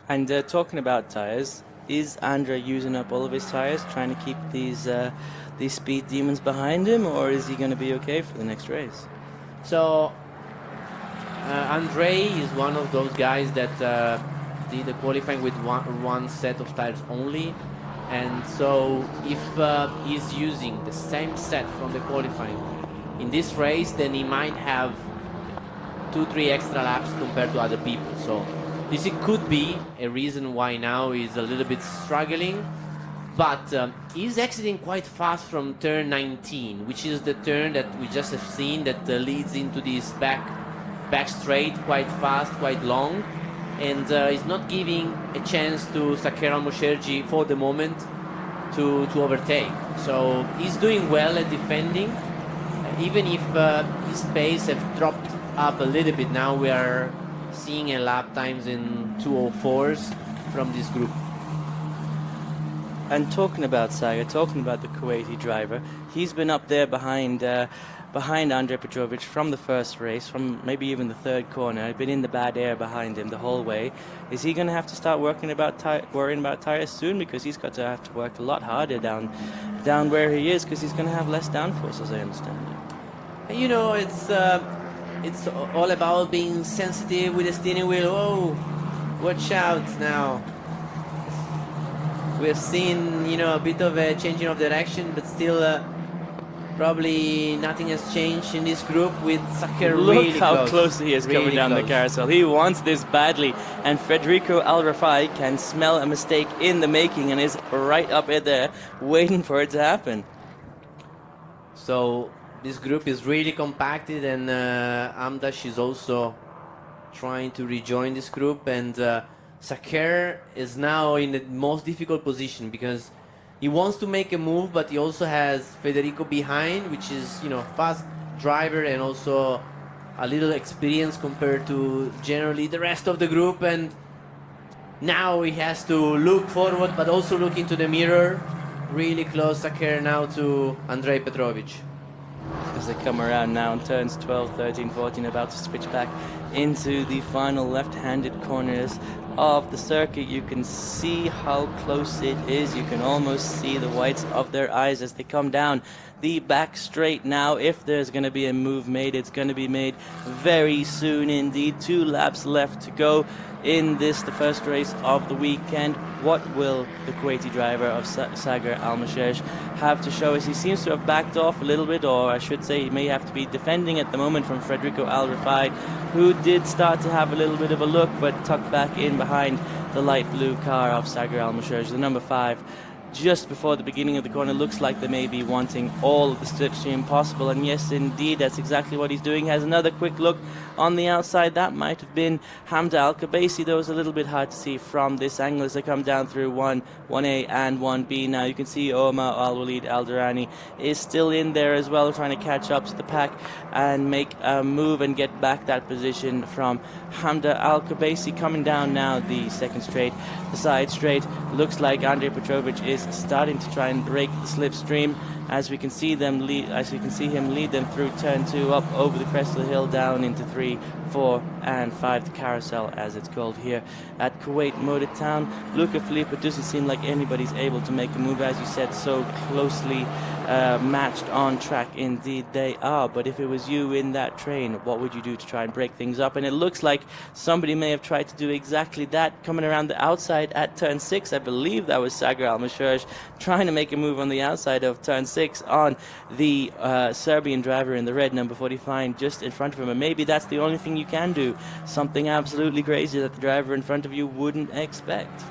And talking about tires, is Andrei using up all of his tires, trying to keep these speed demons behind him, or is he going to be okay for the next race? So Andrei is one of those guys that did the qualifying with one set of tires only, and so if he's using the same set from the qualifying in this race, then he might have 2-3 extra laps compared to other people. So this could be a reason why now he's a little bit struggling, but he's exiting quite fast from turn 19, which is the turn that we just have seen that leads into this back straight, quite fast, quite long, and is not giving a chance to Saqer Almaosherji for the moment to overtake. So he's doing well at defending, even if his pace have dropped up a little bit. Now we are seeing a lap times in 2:04s from this group. And talking about Saqer, talking about the Kuwaiti driver, he's been up there behind Andrei Petrovic from the first race, from maybe even the third corner. He's been in the bad air behind him the whole way. Is he going to have to start worrying about tires soon? Because he's got to have to work a lot harder down where he is, because he's going to have less downforce, as I understand it. You know, it's all about being sensitive with the steering wheel. Oh, watch out now. We've seen, you know, a bit of a changing of direction, but still probably nothing has changed in this group, with Saqer really Look how close he is coming down the carousel. He wants this badly, and Federico Al-Rafai can smell a mistake in the making and is right up in there waiting for it to happen. So this group is really compacted, and Amdash is also trying to rejoin this group, and Saqer is now in the most difficult position, because he wants to make a move, but he also has Federico behind, which is, you know, fast driver and also a little experience compared to generally the rest of the group. And now he has to look forward, but also look into the mirror. Really close, Saqer, now to Andrei Petrovic. As they come around now in turns 12, 13, 14, about to switch back into the final left-handed corners of the circuit. You can see how close it is. You can almost see the whites of their eyes as they come down the back straight now. If there's going to be a move made, it's going to be made very soon indeed. 2 laps left to go in this, the first race of the weekend. What will the Kuwaiti driver of Saqer Almaosherji have to show us? He seems to have backed off a little bit, or I should say he may have to be defending at the moment from Federico Al-Rafai, who did start to have a little bit of a look, but tucked back in behind the light blue car of Saqer Almaosherji, the number 5. Just before the beginning of the corner, looks like they may be wanting all of the slipstream possible, and yes indeed, that's exactly what he's doing. Has another quick look on the outside. That might have been Hamda Al-Kabaisi, though it's a little bit hard to see from this angle as they come down through 1A and 1B. Now you can see Omar Al-Walid Al-Durrani is still in there as well, trying to catch up to the pack and make a move and get back that position from Hamda Al-Kabaisi. Coming down now the second straight, the side straight, looks like Andrei Petrovic is starting to try and break the slipstream, as we can see him lead them through turn 2, up over the crest of the hill, down into 3, 4 and 5, the carousel as it's called here at Kuwait Motor Town. Luca Filippo doesn't seem like anybody's able to make a move, as you said, so closely matched on track indeed they are. But if it was you in that train, what would you do to try and break things up? And it looks like somebody may have tried to do exactly that, coming around the outside at turn 6. I believe that was Saqer Almaosherji trying to make a move on the outside of turn 6 on the Serbian driver in the red, number 45, just in front of him. And maybe that's the only thing you can do, something absolutely crazy that the driver in front of you wouldn't expect.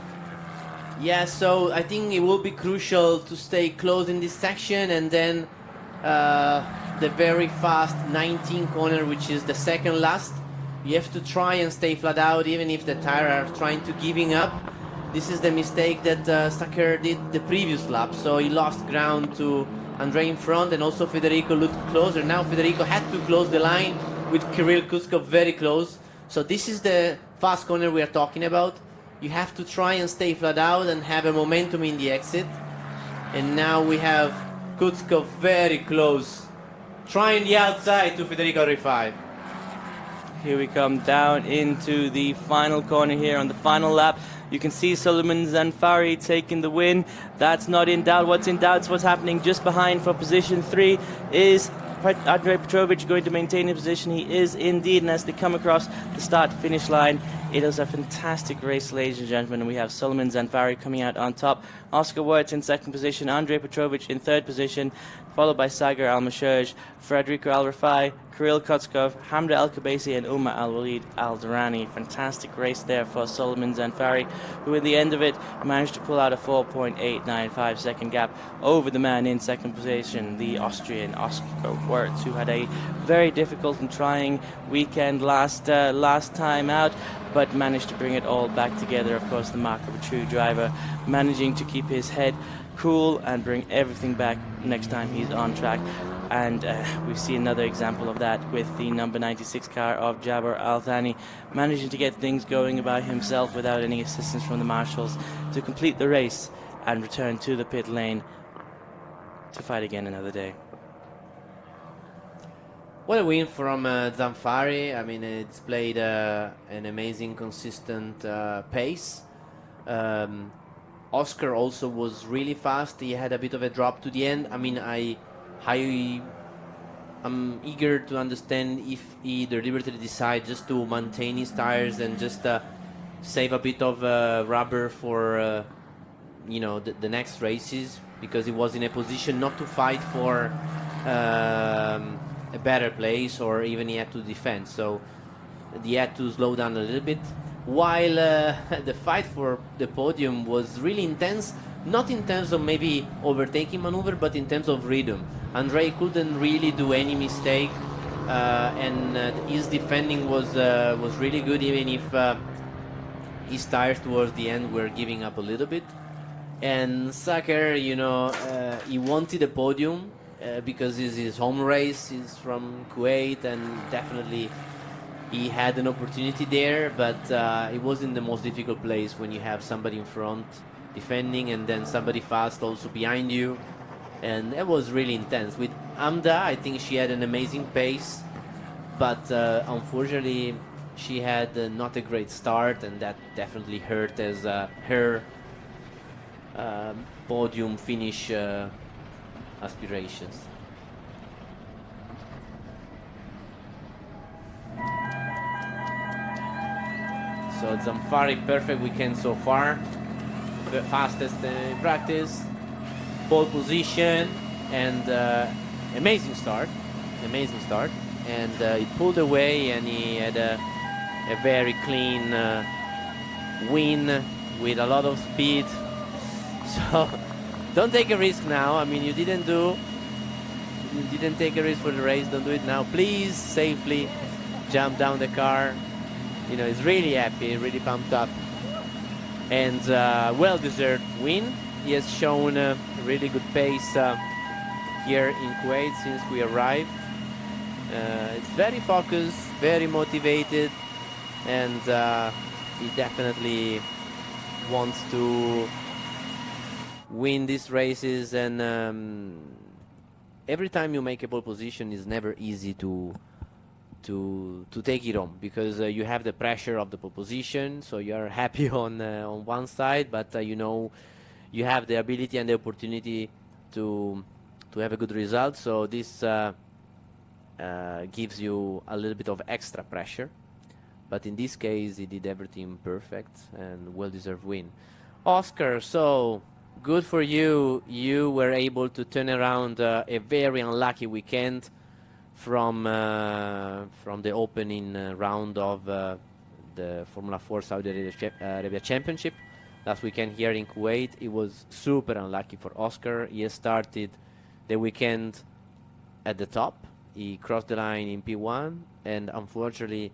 Yeah, so I think it will be crucial to stay close in this section, and then the very fast 19 corner, which is the second last, you have to try and stay flat out even if the tire are trying to giving up. This is the mistake that Saqer did the previous lap, so he lost ground to Andrei in front, and also Federico looked closer. Now Federico had to close the line with Kirill Kuskov very close. So this is the fast corner we are talking about. You have to try and stay flat out and have a momentum in the exit. And now we have Kuskov very close, trying the outside to Federico R5. Here we come down into the final corner here on the final lap. You can see Suleiman Zanfari taking the win. That's not in doubt. What's in doubt is what's happening just behind for position 3. Is Andrei Petrovic going to maintain his position? He is indeed, and as they come across the start-finish line, it is a fantastic race, ladies and gentlemen, and we have Suleiman Zanfari coming out on top, Oscar Wirtz in second position, Andrei Petrovic in third position, followed by Saqer Almaosherji, Federico Al-Rafai, Kirill Kuskov, Hamda Al-Kabaisi and Umar Al-Walid Al-Durrani. Fantastic race there for Suleiman Zanfari, who at the end of it managed to pull out a 4.895 second gap over the man in second position, the Austrian Oscar Wirtz, who had a very difficult and trying weekend last time out, but managed to bring it all back together. Of course, the mark of a true driver, managing to keep his head cool and bring everything back next time he's on track. And we see another example of that with the number 96 car of Jabir Al-Thani, managing to get things going by himself without any assistance from the marshals to complete the race and return to the pit lane to fight again another day. What a win from Zanfari. I mean, it's played an amazing, consistent pace. Oscar also was really fast. He had a bit of a drop to the end. I mean, I'm eager to understand if he deliberately decided just to maintain his tires and just save a bit of rubber for the next races, because he was in a position not to fight for a better place, or even he had to defend. So he had to slow down a little bit, while the fight for the podium was really intense, not in terms of maybe overtaking maneuver, but in terms of rhythm. Andrei couldn't really do any mistake, and his defending was really good, even if his tires towards the end were giving up a little bit. And Saqer, he wanted a podium because it's his home race. He's from Kuwait, and definitely he had an opportunity there, but it wasn't the most difficult place when you have somebody in front defending and then somebody fast also behind you. And it was really intense. With Amda, I think she had an amazing pace, but unfortunately she had not a great start, and that definitely hurt as her podium finish aspirations. So Zanfari, perfect weekend so far. The fastest in practice, pole position, and amazing start. And he pulled away, and he had a very clean win with a lot of speed. So don't take a risk now. I mean, you didn't take a risk for the race. Don't do it now. Please safely jump down the car. You know, he's really happy, really pumped up, and well-deserved win. He has shown a really good pace here in Kuwait since we arrived. It's very focused, very motivated, and he definitely wants to win these races. And every time you make a pole position, it's never easy to take it home, because you have the pressure of the pole position, so you're happy on one side, but you know you have the ability and the opportunity to have a good result. So this gives you a little bit of extra pressure, but in this case he did everything perfect and well-deserved win. Oscar, so good for you. You were able to turn around a very unlucky weekend from the opening round of the Formula 4 Saudi Arabia Championship last weekend here in Kuwait. It was super unlucky for Oscar. He started the weekend at the top. He crossed the line in P1, and unfortunately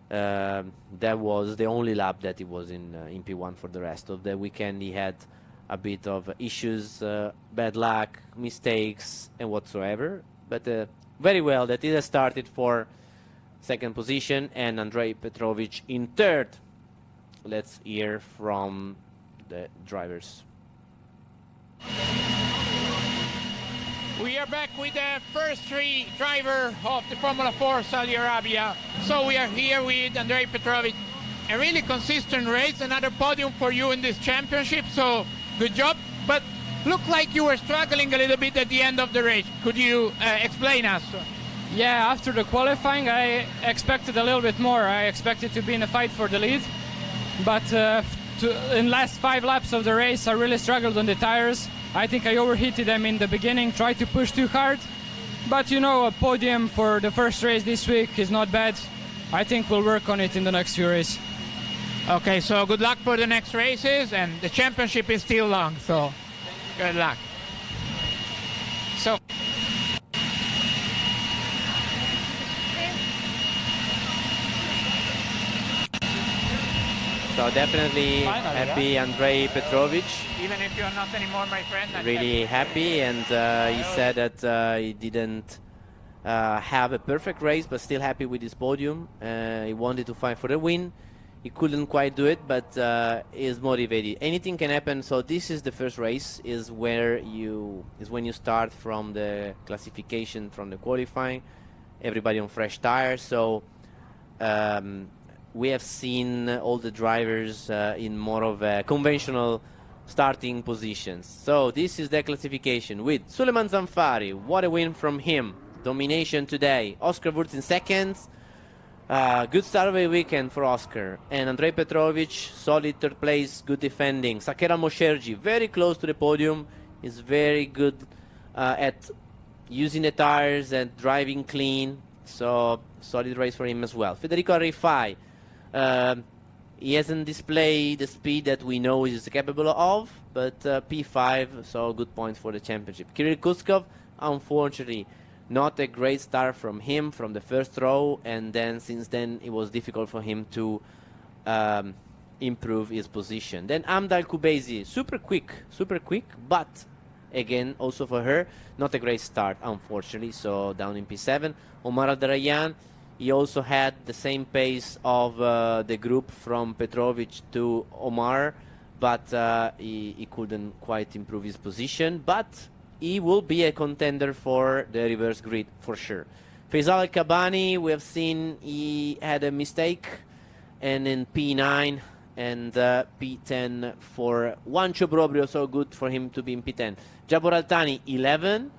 that was the only lap that he was in P1 for the rest of the weekend. He had a bit of issues, bad luck, mistakes, and whatsoever. But very well that he has started for second position, and Andrei Petrovic in third. Let's hear from the drivers. We are back with the first three driver of the Formula 4 Saudi Arabia. So we are here with Andrei Petrovic. A really consistent race, another podium for you in this championship, so good job. But looked like you were struggling a little bit at the end of the race. Could you explain us? Yeah, after the qualifying I expected a little bit more. I expected to be in a fight for the lead, but in last 5 laps of the race I really struggled on the tires. I think I overheated them in the beginning, tried to push too hard, but you know, a podium for the first race this week is not bad. I think we'll work on it in the next few races. Okay, so good luck for the next races, and the championship is still long, so good luck. So So definitely happy Andrei Petrovic. even if you're not anymore my friend, I'm Really happy, and he said that he didn't have a perfect race, but still happy with his podium. He wanted to fight for the win. He couldn't quite do it, but is motivated. Anything can happen. So this is the first race, is when you start from the classification, from the qualifying. Everybody on fresh tires. So we have seen all the drivers in more of a conventional starting positions. So this is the classification with Suleiman Zanfari. What a win from him. Domination today. Oscar Wurz in second. Good start of the weekend for Oscar. And Andrei Petrovic, solid third place, good defending. Saqer Almaosherji, very close to the podium. Is very good at using the tires and driving clean. So solid race for him as well. Federico Arifai, he hasn't displayed the speed that we know he is capable of, but P5, so good points for the championship. Kirill Kuskov, unfortunately, not a great start from him from the first row, and then since then it was difficult for him to improve his position. Then Amdal Kubezi, super quick, but again, also for her, not a great start, unfortunately, so down in P7. Omar Al-Darayan, he also had the same pace of the group from Petrovic to Omar, but he couldn't quite improve his position, but he will be a contender for the reverse grid for sure. Faisal Al-Kabani, we have seen he had a mistake, and in P9 and P10 for Juancho Brobrio, so good for him to be in P10. Jabor Al-Thani, 11,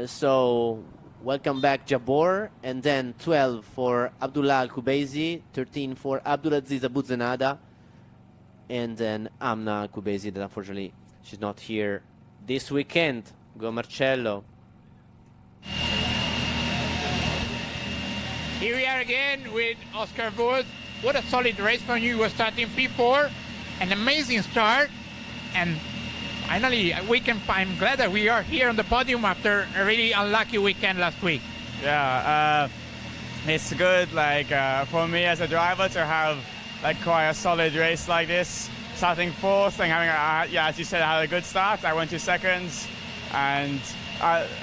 so welcome back Jabor, and then 12 for Abdullah Al-Kubezi, 13 for Abdulaziz Abu Zenada, and then Amna Al-Kubezi, that unfortunately she's not here this weekend. Go Marcello. Here we are again with Oscar Wurz. what a solid race from you. You were starting P4, an amazing start, and finally I'm glad that we are here on the podium after a really unlucky weekend last week. Yeah, it's good, like for me as a driver to have like quite a solid race like this, starting fourth and having as you said, I had a good start. I went 2 seconds, and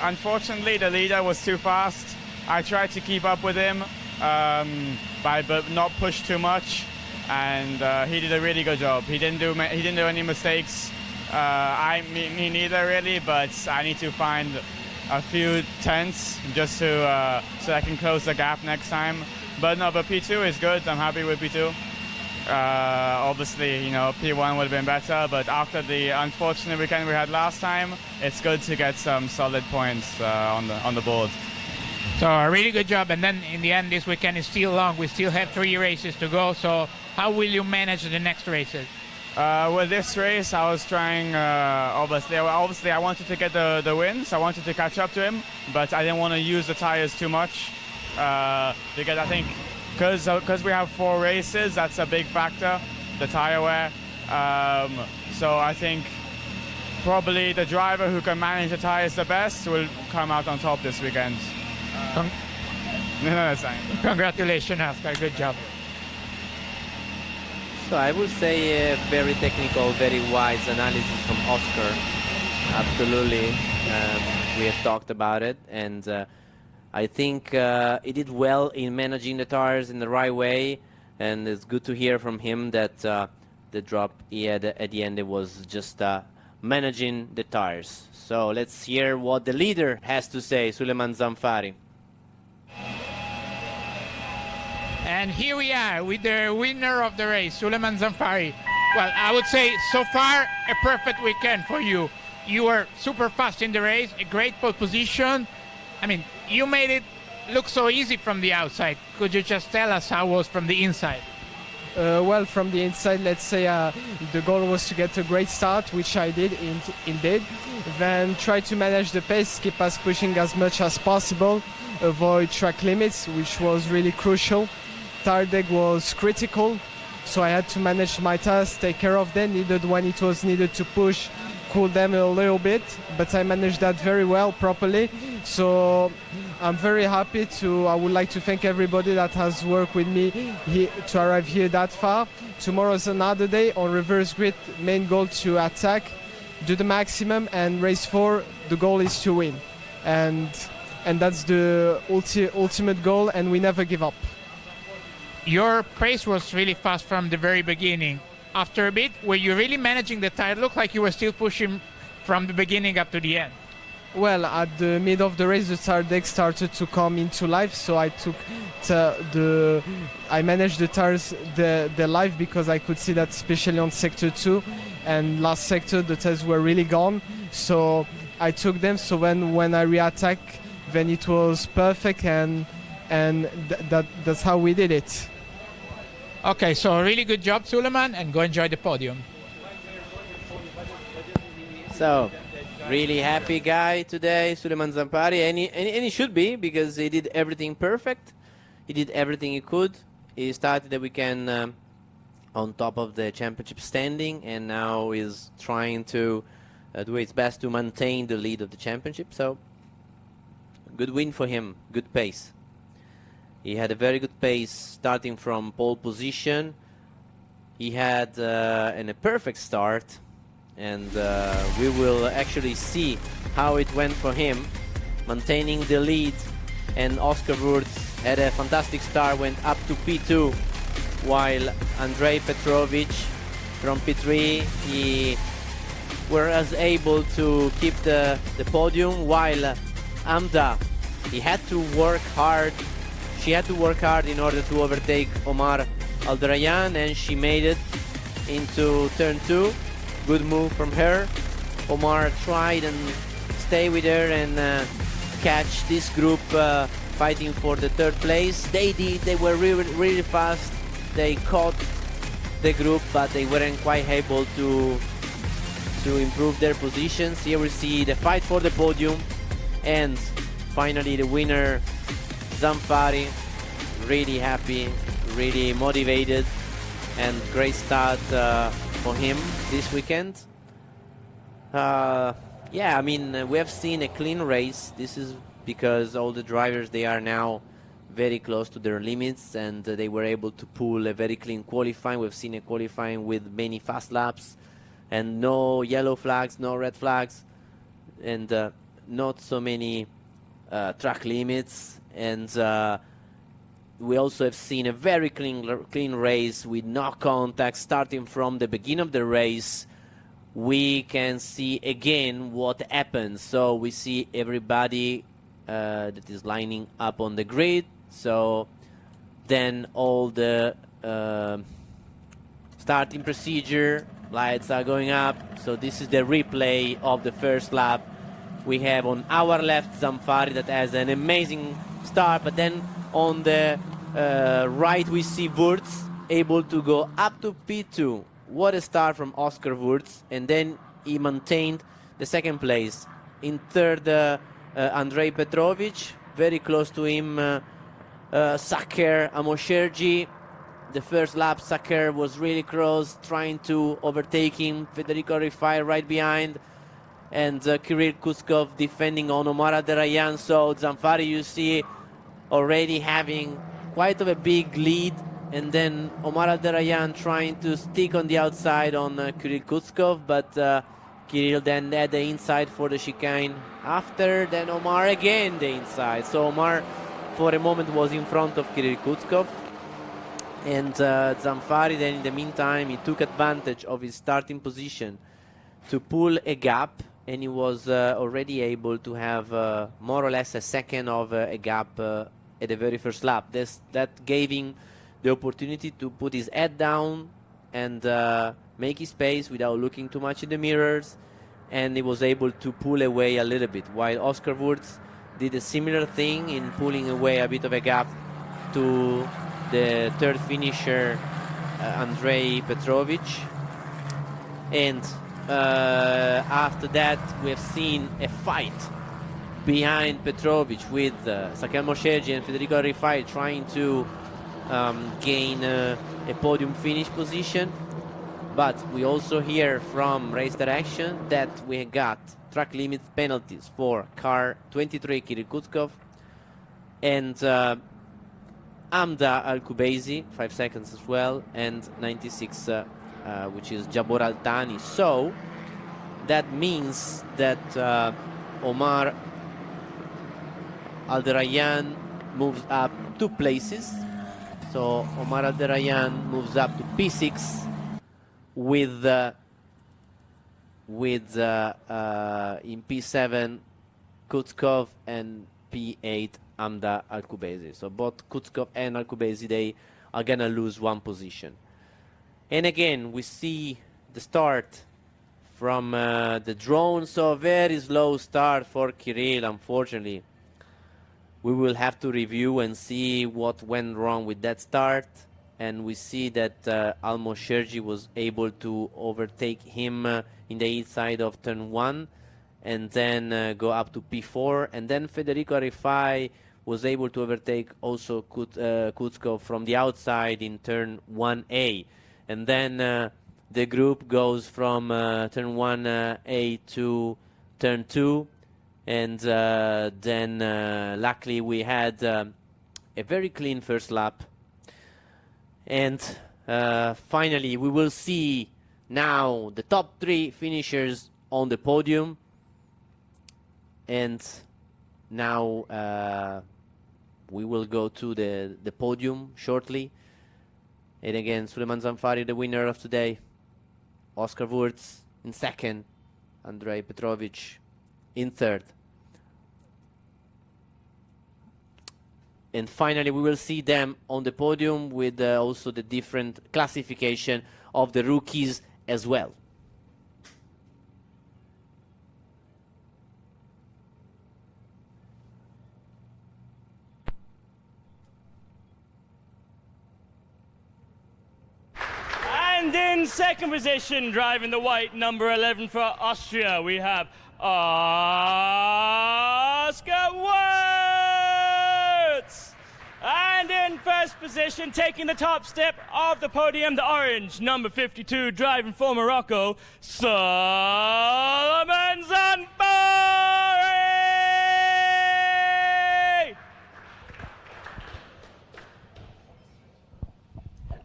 unfortunately the leader was too fast. I tried to keep up with him, but not push too much, and he did a really good job. He didn't do any mistakes. Me neither really, but I need to find a few tenths just to so I can close the gap next time. But P2 is good. I'm happy with P2. Obviously, P1 would have been better, but after the unfortunate weekend we had last time, it's good to get some solid points on the board. So a really good job, and then in the end this weekend is still long. We still have 3 races to go, so how will you manage the next races? With this race, I was trying, obviously I wanted to get the wins. I wanted to catch up to him, but I didn't want to use the tires too much because I think because we have 4 races, that's a big factor, the tire wear. So I think probably the driver who can manage the tires the best will come out on top this weekend. Congratulations, Oscar. Good job. So I would say a very technical, very wise analysis from Oscar. Absolutely. We have talked about it, and I think he did well in managing the tires in the right way, and it's good to hear from him that the drop he had at the end, it was just managing the tires. So let's hear what the leader has to say, Suleiman Zamfari. And here we are with the winner of the race, Suleiman Zamfari. Well, I would say so far a perfect weekend for you. You were super fast in the race, a great pole position. I mean, you made it look so easy from the outside. Could you just tell us how it was from the inside? Well, from the inside, let's say the goal was to get a great start, which I did indeed. Then try to manage the pace, keep us pushing as much as possible, avoid track limits, which was really crucial. Tire deck was critical, so I had to manage my tires, take care of them, needed when it was needed to push, cool them a little bit, but I managed that very well, properly. So I'm very happy I would like to thank everybody that has worked with me to arrive here that far. Tomorrow's another day on reverse grid, main goal to attack, do the maximum, and race 4, the goal is to win. And that's the ultimate goal, and we never give up. Your pace was really fast from the very beginning. After a bit, were you really managing the tire? It looked like you were still pushing from the beginning up to the end. Well, at the mid of the race, the tire deck started to come into life, so I took I managed the tires the life, because I could see that especially on sector 2 and last sector the tires were really gone. So I took them. So when I re-attack, then it was perfect, and that's how we did it. Okay, so a really good job, Suleiman, and go enjoy the podium. So, really happy guy today, Suleiman Zamfari, and he should be, because he did everything perfect. He did everything he could. He started the weekend on top of the championship standing, and now is trying to do his best to maintain the lead of the championship. So, good win for him, good pace. He had a very good pace starting from pole position. He had a perfect start, and we will actually see how it went for him, maintaining the lead. And Oscar Wurz had a fantastic start, went up to P2, while Andrei Petrovic from P3, he was able to keep the podium, while Amda, he had to work hard. She had to work hard in order to overtake Omar Aldrayan, and she made it into turn 2. Good move from her. Omar tried and stay with her and catch this group fighting for the 3rd place. They did. They were really fast. They caught the group, but they weren't quite able to improve their positions. Here we see the fight for the podium, and finally the winner, Zamfari. Really happy, really motivated, and great start for him this weekend. Yeah, I mean, we have seen a clean race. This is because all the drivers, they are now very close to their limits, and they were able to pull a very clean qualifying. We've seen a qualifying with many fast laps and no yellow flags, no red flags, and not so many track limits. And we also have seen a very clean race with no contact starting from the beginning of the race. We can see again what happens. So we see everybody that is lining up on the grid. So then all the starting procedure, lights are going up. So this is the replay of the first lap. We have on our left Zamfari that has an amazing start, but then on the right we see Wurz able to go up to P2. What a start from Oscar Wurz, and then he maintained the second place. In third, Andrei Petrovic, very close to him, Saqer Almaosherji. The first lap, Saqer was really close, trying to overtake him. Federico Rifai right behind, and Kirill Kuskov defending on Omar Abderrayyan. So Zamfari, you see, already having quite of a big lead, and then Omar Abderrayyan trying to stick on the outside on Kirill Kuskov, but Kirill then had the inside for the chicane after, then Omar again the inside. So Omar for a moment was in front of Kirill Kuskov, and Zamfari then in the meantime he took advantage of his starting position to pull a gap, and he was already able to have more or less a second of a gap at the very first lap. That gave him the opportunity to put his head down and make his pace without looking too much in the mirrors, and he was able to pull away a little bit, while Oscar Wurz did a similar thing in pulling away a bit of a gap to the third finisher, Andrei Petrovic. And after that we have seen a fight behind Petrovic with Saqer Almaosherji and Federico Rifai trying to gain a podium finish position. But we also hear from race direction that we got track limits penalties for car 23 Kirill Kuskov and Amda Al-Kubaizi, 5 seconds as well, and 96 which is Jabor Al-Thani. So that means that Omar Abderrayyan moves up 2 places. So Omar Abderrayyan moves up to P6 with in P7 Kuskov and P8 Amda Al-Kubaizi. So both Kuskov and Al-Kubaizi, they are gonna lose 1 position. And again we see the start from the drone. So very slow start for Kirill, unfortunately. We will have to review and see what went wrong with that start. And we see that Almaosherji was able to overtake him in the inside of turn 1 and then go up to P4. And then Federico Rifai was able to overtake also Kuskov from the outside in turn 1A. And then the group goes from turn 1A to turn 2. And then luckily we had a very clean first lap. And finally we will see now the top 3 finishers on the podium. And now we will go to the podium shortly. And again, Suleiman Zamfari, the winner of today. Oscar Wurz in second. Andrei Petrovic in third. And finally, we will see them on the podium with also the different classification of the rookies as well. And in second position, driving the white, number 11 for Austria, we have Oscar Wurz. And in first position, taking the top step of the podium, the orange, number 52, driving for Morocco, Solomon Zanfari!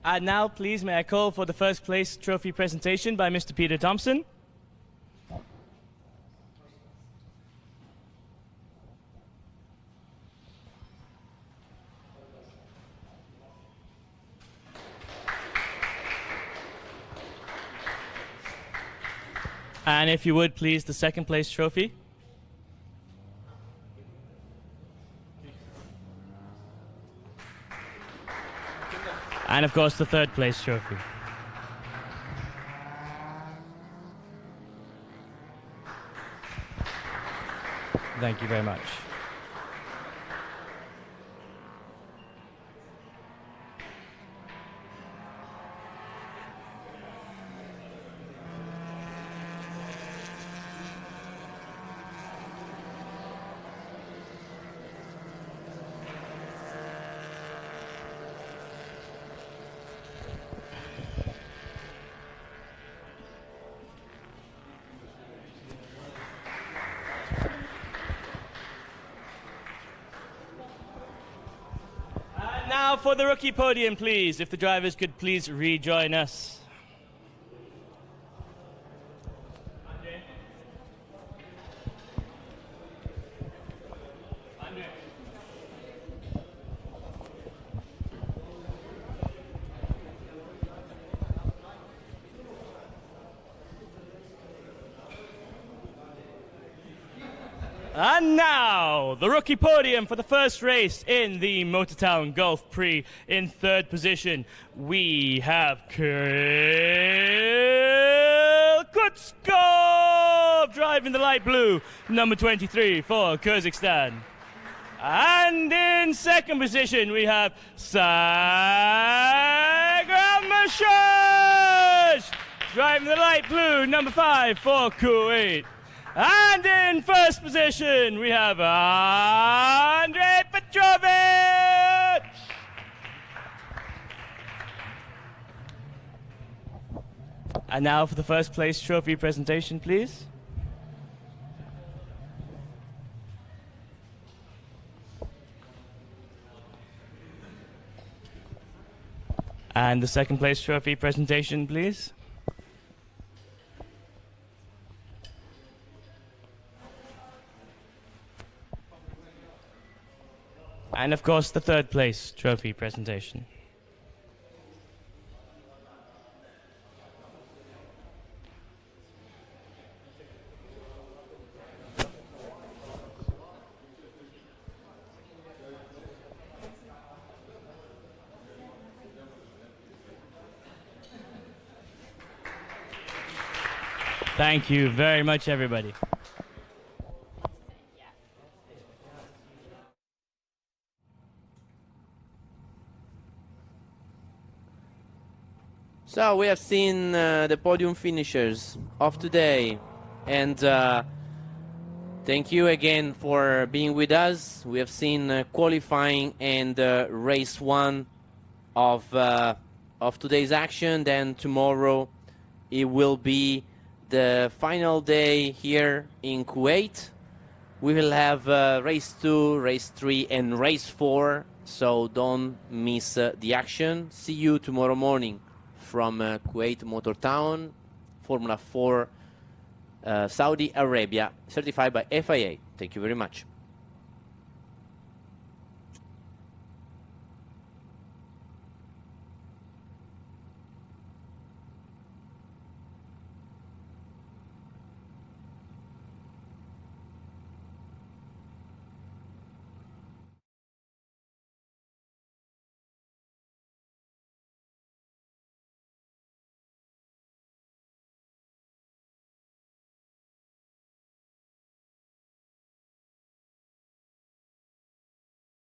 And now, please, may I call for the first place trophy presentation by Mr. Peter Thompson. And if you would, please, the second place trophy. And of course, the third place trophy. Thank you very much. Now for the rookie podium, please. If the drivers could please rejoin us. And now, the rookie podium for the first race in the Motor Town Gulf Prix. In third position, we have Kirill Kutskov driving the light blue, number 23 for Kazakhstan. And in second position, we have Saqer Almaosherji driving the light blue, number 5 for Kuwait. And in first position, we have Andrei Petrovich. And now for the first place trophy presentation, please. And the second place trophy presentation, please. And of course, the third place trophy presentation. Thank you very much, everybody. So we have seen the podium finishers of today, and thank you again for being with us. We have seen qualifying and race 1 of today's action. Then tomorrow it will be the final day here in Kuwait. We will have race 2, race 3, and race 4. So don't miss the action. See you tomorrow morning from Kuwait Motor Town, Formula 4 Saudi Arabia, certified by FIA. Thank you very much.